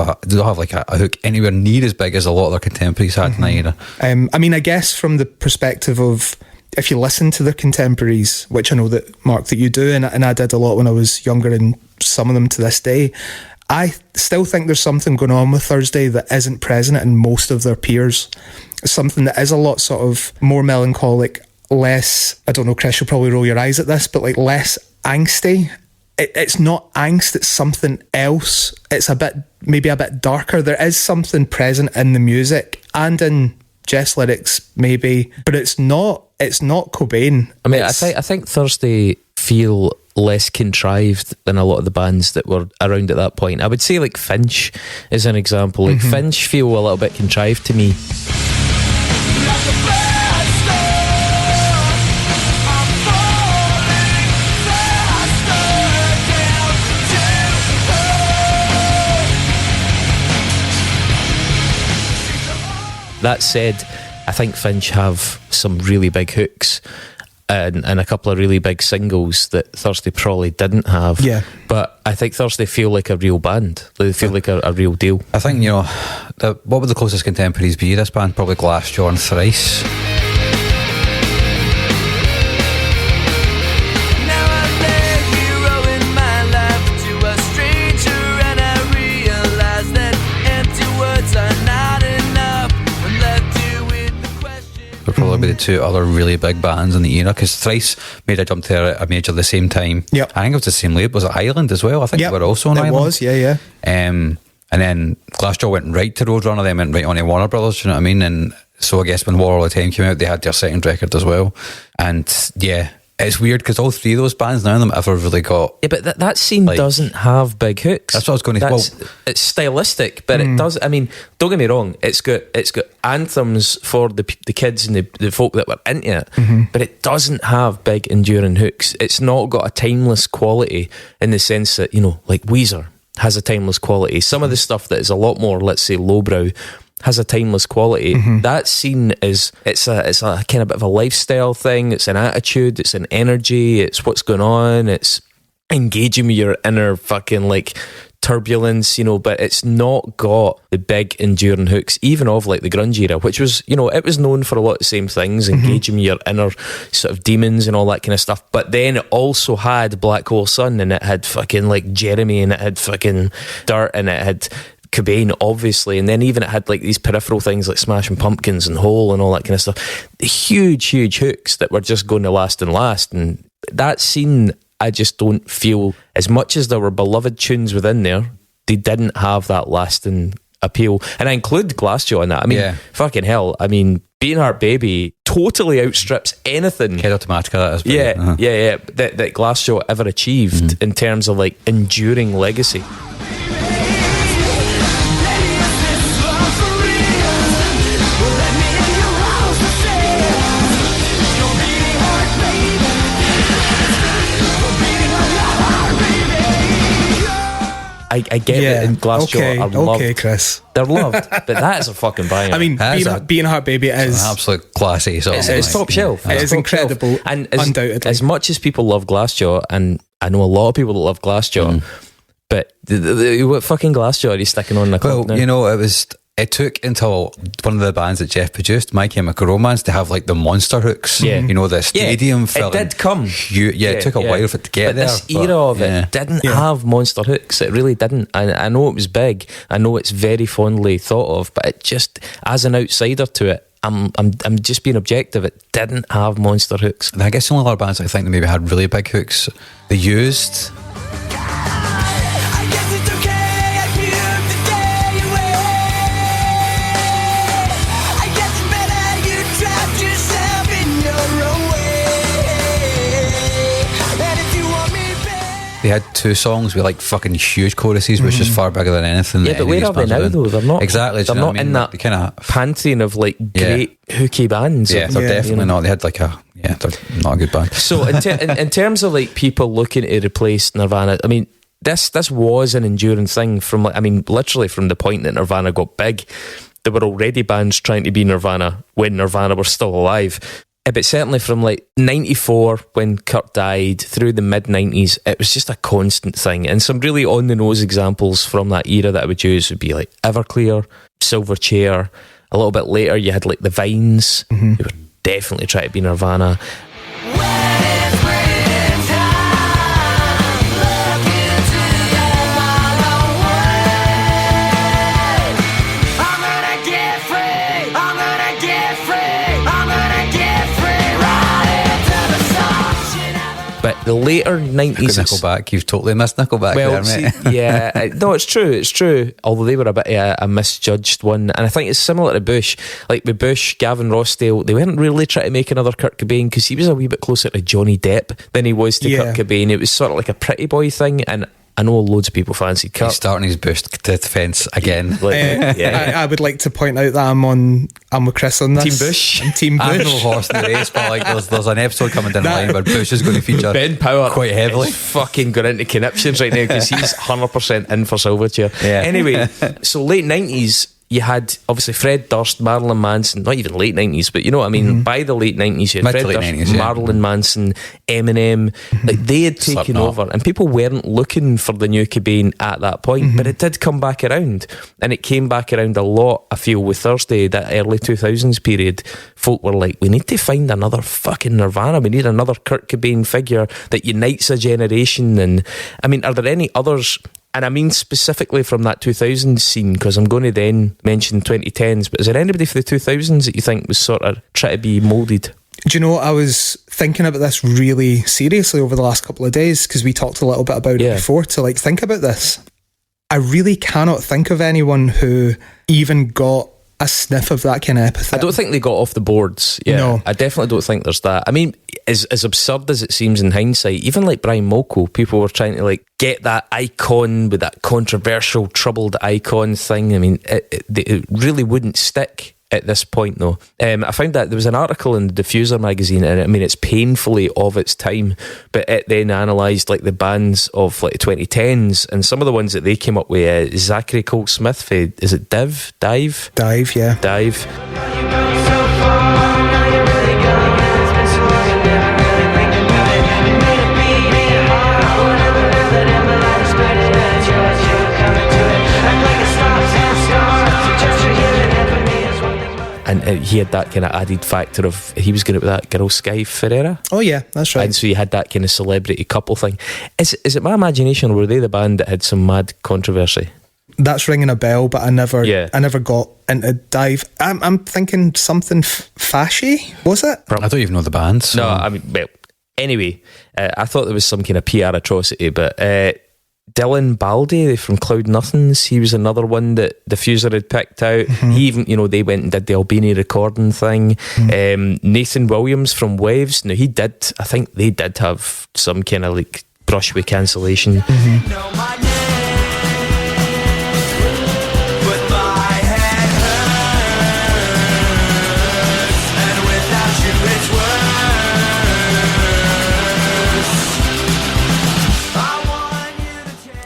Speaker 1: like a hook anywhere near as big as a lot of their contemporaries had either.
Speaker 3: I mean, I guess from the perspective of if you listen to their contemporaries, which I know that Mark that you do, and I did a lot when I was younger, and some of them to this day, I still think there's something going on with Thursday that isn't present in most of their peers. Something that is a lot sort of more melancholic, less, I don't know, Chris, you'll probably roll your eyes at this, but like less angsty. It's not angst, it's something else. It's maybe a bit darker. There is something present in the music and in Jeff's lyrics maybe, but it's not Cobain.
Speaker 2: I mean,
Speaker 3: It's-
Speaker 2: I think Thursday feel less contrived than a lot of the bands that were around at that point. I would say like Finch is an example. Like Finch feel a little bit contrived to me. That said, I think Finch have some really big hooks and a couple of really big singles that Thursday probably didn't have.
Speaker 3: Yeah.
Speaker 2: But I think Thursday feel like a real band. They feel like a real deal.
Speaker 1: I think, you know, what would the closest contemporaries be? This band, probably Glassjaw and Thrice.
Speaker 4: Now I lay hero in my life to a stranger, and I realize that empty words are not enough when left to with the question.
Speaker 1: Would probably be the two other really big bands in the era, because Thrice made a jump to a major at the same time.
Speaker 3: Yep.
Speaker 1: I think it was the same label. Was it Island as well? I think
Speaker 3: Yep,
Speaker 1: they were also on
Speaker 3: it
Speaker 1: Island.
Speaker 3: was, yeah.
Speaker 1: And then Glassjaw went right to Roadrunner, then went right on to Warner Brothers, do you know what I mean? And so I guess when War All the Time came out, they had their second record as well. And yeah, it's weird because all three of those bands, none of them ever really got...
Speaker 2: Yeah, but that scene
Speaker 1: Like-
Speaker 2: doesn't have big hooks.
Speaker 1: That's what I was going to-
Speaker 2: That's- it's stylistic, but it does. I mean, don't get me wrong. It's got anthems for the kids and the folk that were into it, but it doesn't have big enduring hooks. It's not got a timeless quality in the sense that, you know, like Weezer has a timeless quality. Some of the stuff that is a lot more, let's say, lowbrow, has a timeless quality. That scene it's a kind of bit of a lifestyle thing. It's an attitude, it's an energy, it's what's going on, it's engaging with your inner fucking like turbulence, you know, but it's not got the big enduring hooks, even of like the grunge era, which was, you know, it was known for a lot of the same things, engaging with your inner sort of demons and all that kind of stuff. But then it also had Black Hole Sun, and it had fucking like Jeremy, and it had fucking Dirt, and it had Cobain, obviously, and then even it had like these peripheral things like Smashing Pumpkins and Hole and all that kind of stuff. The huge hooks that were just going to last and last. And that scene, I just don't feel, as much as there were beloved tunes within there, they didn't have that lasting appeal. And I include Glassjaw in that. I mean,
Speaker 1: Yeah.
Speaker 2: fucking hell. I mean, Beating Heart Baby totally outstrips anything.
Speaker 1: Head Automatica, that is. But,
Speaker 2: Yeah, that Glassjaw ever achieved in terms of like enduring legacy. I get that in Glassjaw are loved.
Speaker 3: Okay, Chris.
Speaker 2: They're loved, but that is a fucking banger.
Speaker 3: I mean, Being a Heart Baby is...
Speaker 1: An absolute classy song.
Speaker 2: It's top shelf.
Speaker 3: It
Speaker 2: It's
Speaker 3: is
Speaker 2: top
Speaker 3: incredible,
Speaker 2: shelf. And
Speaker 3: undoubtedly.
Speaker 2: as much as people love Glassjaw, and I know a lot of people that love Glassjaw, but what fucking Glassjaw are you sticking on the
Speaker 1: Well,
Speaker 2: club now?
Speaker 1: you know, it took until one of the bands that Geoff produced, My Chemical Romance, to have like the monster hooks.
Speaker 2: Yeah.
Speaker 1: You know, the stadium
Speaker 2: it
Speaker 1: filling.
Speaker 2: did come.
Speaker 1: It took a while for it to get
Speaker 2: but
Speaker 1: there.
Speaker 2: this era of
Speaker 1: yeah.
Speaker 2: it didn't have monster hooks. It really didn't. I know it was big. I know it's very fondly thought of, but it just, as an outsider to it, I'm just being objective. It didn't have monster hooks.
Speaker 1: And I guess the only other bands I think that maybe had really big hooks, They Used.
Speaker 4: I guess it's okay, I give the day away. I guess it's better you trapped yourself in your own way. And if you want me back,
Speaker 1: They had two songs with like fucking huge choruses, which is far bigger than anything.
Speaker 2: Yeah,
Speaker 1: that
Speaker 2: but
Speaker 1: any
Speaker 2: where
Speaker 1: of
Speaker 2: are
Speaker 1: these
Speaker 2: they now,
Speaker 1: bands
Speaker 2: though?
Speaker 1: did.
Speaker 2: They're not.
Speaker 1: Exactly.
Speaker 2: They're not in that
Speaker 1: kind of.
Speaker 2: pantheon of like great hooky bands.
Speaker 1: Yeah, they're definitely not. They had like they're not a good band.
Speaker 2: So in terms of like people looking to replace Nirvana, I mean, this was an enduring thing from like, I mean, literally from the point that Nirvana got big. There were already bands trying to be Nirvana when Nirvana were still alive. But certainly from like 94 when Kurt died through the mid-90s, it was just a constant thing. And some really on-the-nose examples from that era that I would use would be like Everclear, Silverchair. A little bit later you had like the Vines, who were definitely trying to be Nirvana. But The later 90s.
Speaker 1: Nickelback, you've totally missed Nickelback
Speaker 2: Well,
Speaker 1: there, mate.
Speaker 2: see, yeah, no, it's true. Although they were a bit of a misjudged one, and I think it's similar to Bush. Like with Bush, Gavin Rossdale, they weren't really trying to make another Kurt Cobain because he was a wee bit closer to Johnny Depp than he was to Kurt Cobain. It was sort of like a pretty boy thing, and I know loads of people fancied Kurt.
Speaker 1: He's starting his Bush defence again.
Speaker 3: I would like to point out that I'm with Chris on this.
Speaker 2: Team Bush.
Speaker 3: I'm Team Bush.
Speaker 1: I'm no horse in the race, but like there's an episode coming down the line where Bush is going to feature
Speaker 2: Ben Power
Speaker 1: quite heavily.
Speaker 2: is fucking going into conniptions right now because he's 100% in for Silverchair.
Speaker 1: Yeah.
Speaker 2: Anyway, so late 90s, you had obviously Fred Durst, Marilyn Manson, not even late 90s, but you know what I mean. By the late 90s, you had Fred Durst, 90s, Marilyn Manson, Eminem. Like they had taken over, and people weren't looking for the new Cobain at that point, but it did come back around, and it came back around a lot. I feel with Thursday, that early 2000s period, folk were like, we need to find another fucking Nirvana. We need another Kurt Cobain figure that unites a generation. And I mean, are there any others? And I mean specifically from that 2000s scene, because I'm going to then mention 2010s, but is there anybody for the 2000s that you think was sort of trying to be moulded?
Speaker 3: Do you know, I was thinking about this really seriously over the last couple of days, because we talked a little bit about it before, to like think about this. I really cannot think of anyone who even got a sniff of that kind of epithet.
Speaker 2: I don't think they got off the boards. Yeah,
Speaker 3: no.
Speaker 2: I definitely don't think there's that. I mean, as absurd as it seems in hindsight, even like Brian Molko, people were trying to like get that icon with that controversial troubled icon thing. I mean, it really wouldn't stick at this point though. I found that there was an article in the Diffuser magazine, and I mean it's painfully of its time, but it then analysed like the bands of like the 2010s, and some of the ones that they came up with, Zachary Cole Smith, is it Dive, yeah. Dive. And he had that kind of added factor of he was going to be that girl Sky Ferreira.
Speaker 3: Oh yeah, that's right.
Speaker 2: And so you had that kind of celebrity couple thing. Is it my imagination, or were they the band that had some mad controversy?
Speaker 3: That's ringing a bell, but I never got into Dive. I'm thinking something fashy, was it?
Speaker 1: I don't even know the band. So.
Speaker 2: No, I mean, well, anyway, I thought there was some kind of PR atrocity, but Dylan Baldy from Cloud Nothings, he was another one that Diffuser had picked out. He even, they went and did the Albany recording thing. Nathan Williams from Waves, now I think they did have some kind of like brush with cancellation.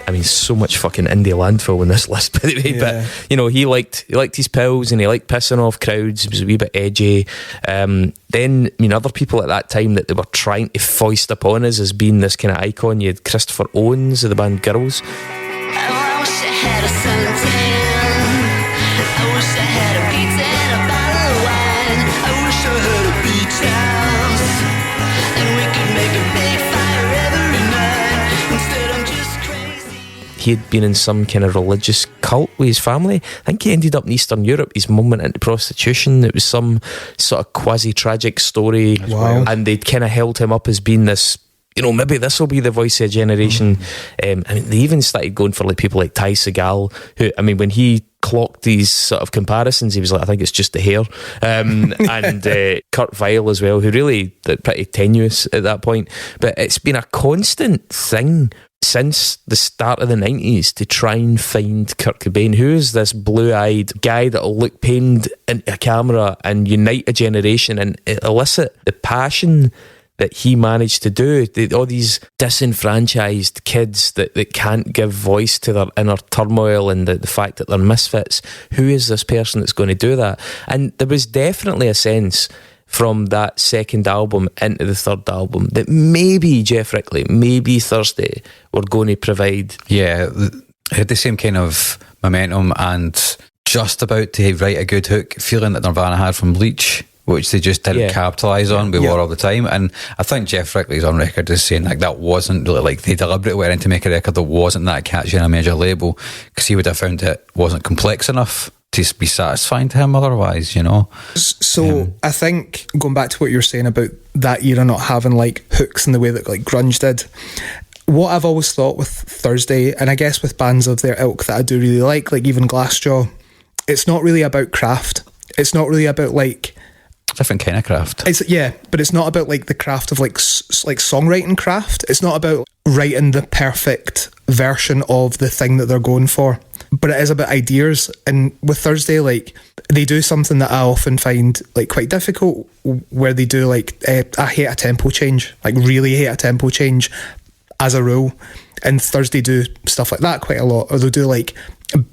Speaker 2: I mean, so much fucking indie landfill in this list, by the way.
Speaker 3: Yeah.
Speaker 2: But he liked his pills, and he liked pissing off crowds. He was a wee bit edgy. Then, I mean, other people at that time that they were trying to foist upon us as being this kind of icon. You had Christopher Owens of the band Girls.
Speaker 5: I wish I had a suntan. I wish I had a pizza and a bottle of wine. I wish I had a beach house, and we could make a big fire every night. Instead, I'm just crazy.
Speaker 2: He had been in some kind of religious cult with his family. I think he ended up in Eastern Europe. His mum went into prostitution. It was some sort of quasi-tragic story.
Speaker 3: Wow.
Speaker 2: And they'd kind of held him up as being this, maybe this will be the voice of a generation. I mean, they even started going for like people like Ty Segall, who, I mean, when he clocked these sort of comparisons, he was like, I think it's just the hair. And Kurt Vile as well, who really pretty tenuous at that point. But it's been a constant thing since the start of the 90s to try and find Kurt Cobain. Who is this blue-eyed guy that'll look pained into a camera and unite a generation and elicit the passion that he managed to do? All these disenfranchised kids that can't give voice to their inner turmoil and the fact that they're misfits. Who is this person that's going to do that? And there was definitely a sense from that second album into the third album that maybe Geoff Rickly, maybe Thursday were going to provide.
Speaker 1: Yeah, it had the same kind of momentum and just about to write a good hook feeling that Nirvana had from Bleach, which they just didn't capitalise on with War all the time. And I think Geoff Rickly's on record as saying like that wasn't really, like they deliberately went in to make a record that wasn't that catchy on a major label, because he would have found it wasn't complex enough to be satisfying to him otherwise, you know.
Speaker 3: So I think going back to what you were saying about that era not having like hooks in the way that like grunge did, what I've always thought with Thursday, and I guess with bands of their ilk that I do really like even Glassjaw, it's not really about craft. It's not really about like
Speaker 1: different kind of craft.
Speaker 3: But it's not about like the craft of like songwriting craft. It's not about writing the perfect version of the thing that they're going for, but it is about ideas. And with Thursday, like they do something that I often find like quite difficult, where they do like I hate a tempo change, like really hate a tempo change as a rule. And Thursday do stuff like that quite a lot, or they'll do like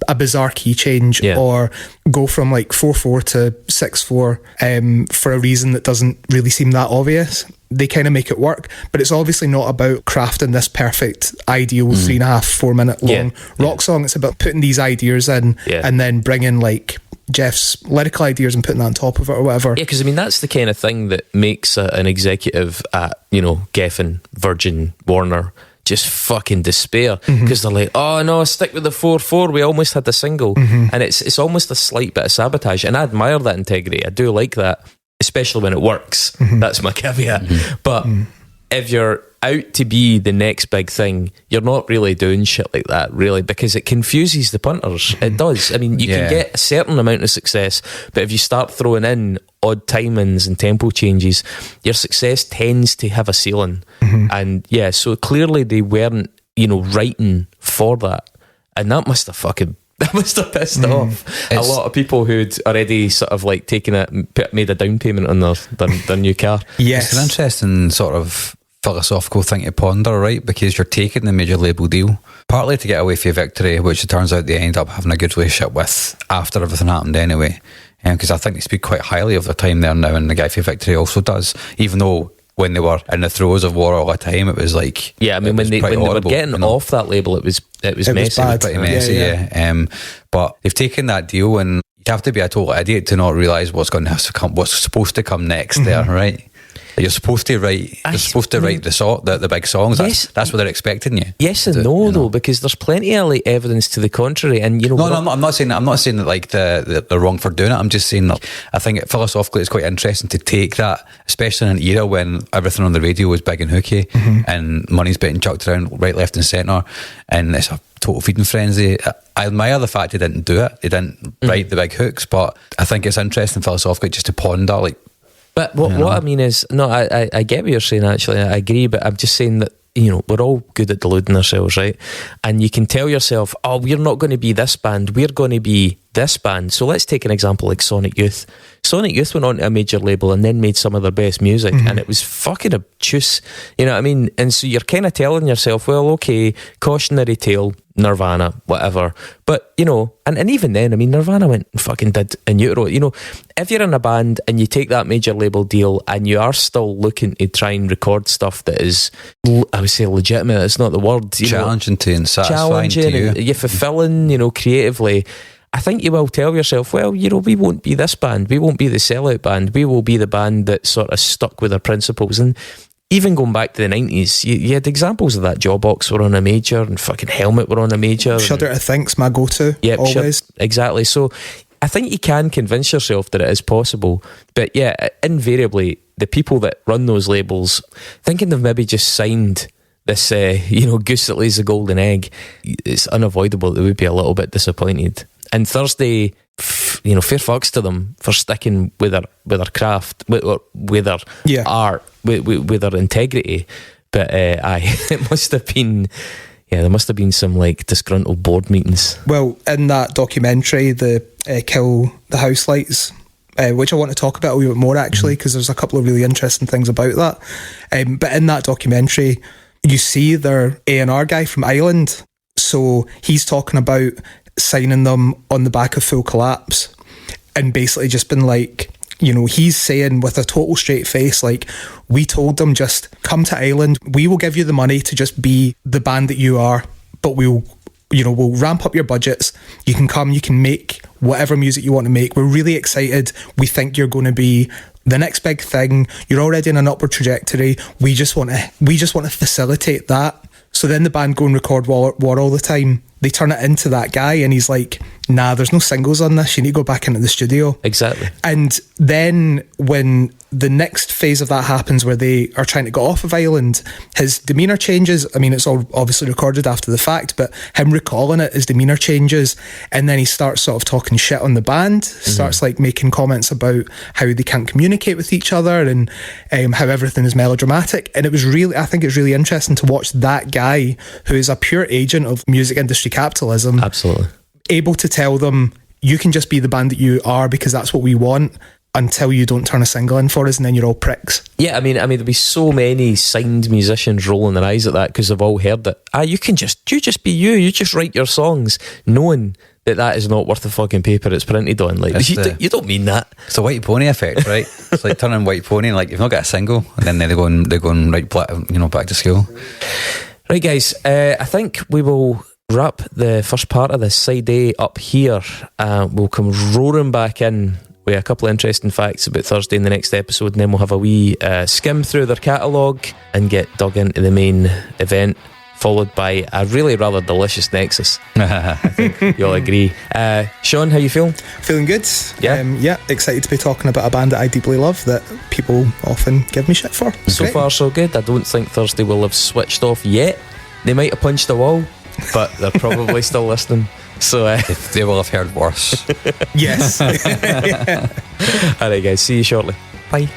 Speaker 3: a bizarre key change, or go from like 4/4 to 6/4 for a reason that doesn't really seem that obvious. They kind of make it work, but it's obviously not about crafting this perfect ideal 3.5-4 minute long rock song. It's about putting these ideas in and then bringing like Geoff's lyrical ideas and putting that on top of it or whatever.
Speaker 2: Yeah, because I mean that's the kind of thing that makes an executive at Geffen, Virgin, Warner just fucking despair, because they're like, oh no, stick with the 4/4, we almost had the single, and it's almost a slight bit of sabotage, and I admire that integrity. I do like that, especially when it works. That's my caveat. But if you're out to be the next big thing, you're not really doing shit like that, really, because it confuses the punters. It does. I mean, you can get a certain amount of success, but if you start throwing in odd timings and tempo changes, your success tends to have a ceiling. And so clearly they weren't, writing for that, and that must have pissed off a lot of people who'd already sort of like made a down payment on their new car.
Speaker 3: Yes,
Speaker 1: it's an interesting sort of philosophical thing to ponder, right? Because you're taking the major label deal partly to get away from Victory, which it turns out they end up having a good relationship with after everything happened anyway. Because I think they speak quite highly of their time there now, and the guy for Victory also does, even though when they were in the throes of war all the time, it was like,
Speaker 2: I mean, when they were getting off that label, it was messy.
Speaker 3: Was bad.
Speaker 1: Pretty messy, but they've taken that deal, and you have to be a total idiot to not realise what's supposed to come next there, right? You're supposed to write. You're supposed to write the big songs. That's what they're expecting you.
Speaker 2: Yes and no, though, because there's plenty of like evidence to the contrary. And
Speaker 1: I'm not saying that like they're wrong for doing it. I'm just saying that I think philosophically it's quite interesting to take that, especially in an era when everything on the radio was big and hooky, and money's being chucked around right, left, and centre, and it's a total feeding frenzy. I admire the fact they didn't do it. They didn't write the big hooks, but I think it's interesting philosophically just to ponder like.
Speaker 2: But what I mean is, no, I get what you're saying, actually, I agree, but I'm just saying that, we're all good at deluding ourselves, right? And you can tell yourself, oh, we're not going to be this band, we're going to be this band. So let's take an example like Sonic Youth. Sonic Youth went on to a major label and then made some of their best music, and it was fucking obtuse, you know what I mean? And so you're kind of telling yourself, well, okay, Cautionary Tale, Nirvana, whatever. But, and even then, I mean, Nirvana went and fucking did In Utero. If you're in a band and you take that major label deal and you are still looking to try and record stuff that is, I would say legitimate, it's not the word.
Speaker 1: Challenging to and satisfying to you.
Speaker 2: And you're fulfilling, creatively, I think you will tell yourself, well, we won't be this band. We won't be the sellout band. We will be the band that sort of stuck with their principles. And even going back to the 90s, you had examples of that. Jawbox were on a major, and fucking Helmet were on a major.
Speaker 3: Shudder to Think's my go-to.
Speaker 2: Yep,
Speaker 3: always.
Speaker 2: Exactly. So I think you can convince yourself that it is possible. But invariably, the people that run those labels, thinking they've maybe just signed this, goose that lays the golden egg, it's unavoidable that they would be a little bit disappointed. And Thursday, fair fucks to them for sticking with their craft, with their art, with their integrity. But it must have been, there must have been some like disgruntled board meetings.
Speaker 3: Well, in that documentary, the Kill the House Lights, which I want to talk about a wee bit more actually, because there's a couple of really interesting things about that. But in that documentary, you see their A&R guy from Ireland. So he's talking about signing them on the back of Full Collapse, and basically just been like, he's saying with a total straight face, like, we told them just come to Ireland, we will give you the money to just be the band that you are, but we'll ramp up your budgets, you can come, you can make whatever music you want to make, we're really excited, we think you're going to be the next big thing, you're already in an upward trajectory, we just want to facilitate that. So then the band go and record War all the time. they turn it into that guy, and he's like, nah, there's no singles on this, you need to go back into the studio.
Speaker 2: Exactly.
Speaker 3: And then when the next phase of that happens, where they are trying to get off of Island, his demeanour changes. I mean, it's all obviously recorded after the fact, but him recalling it, his demeanour changes, and then he starts sort of talking shit on the band, starts like making comments about how they can't communicate with each other, and how everything is melodramatic. And it was really, I think it's really interesting to watch that guy, who is a pure agent of music industry capitalism,
Speaker 2: Absolutely.
Speaker 3: able to tell them, you can just be the band that you are because that's what we want, until you don't turn a single in for us, and then you're all pricks.
Speaker 2: Yeah, I mean, there'll be so many signed musicians rolling their eyes at that because they've all heard that. You just be you. You just write your songs, knowing that is not worth the fucking paper it's printed on. Like, you don't mean that.
Speaker 1: It's a white pony effect, right? It's like turning white pony. Like, you've not got a single, and then they're going right, back to school.
Speaker 2: Right, guys. I think we will wrap the first part of this side A up here. We'll come roaring back in with a couple of interesting facts about Thursday in the next episode, and then we'll have a wee skim through their catalogue and get dug into the main event, followed by a really rather delicious Nexus. I think you'll agree. Sean, how you feeling?
Speaker 3: Feeling good.
Speaker 2: Yeah?
Speaker 3: Excited to be talking about a band that I deeply love, that people often give me shit for.
Speaker 2: So far so good. I don't think Thursday will have switched off yet. They might have punched a wall, but they're probably still listening. So
Speaker 1: They will have heard worse.
Speaker 3: Yes.
Speaker 2: Alright guys, see you shortly. Bye.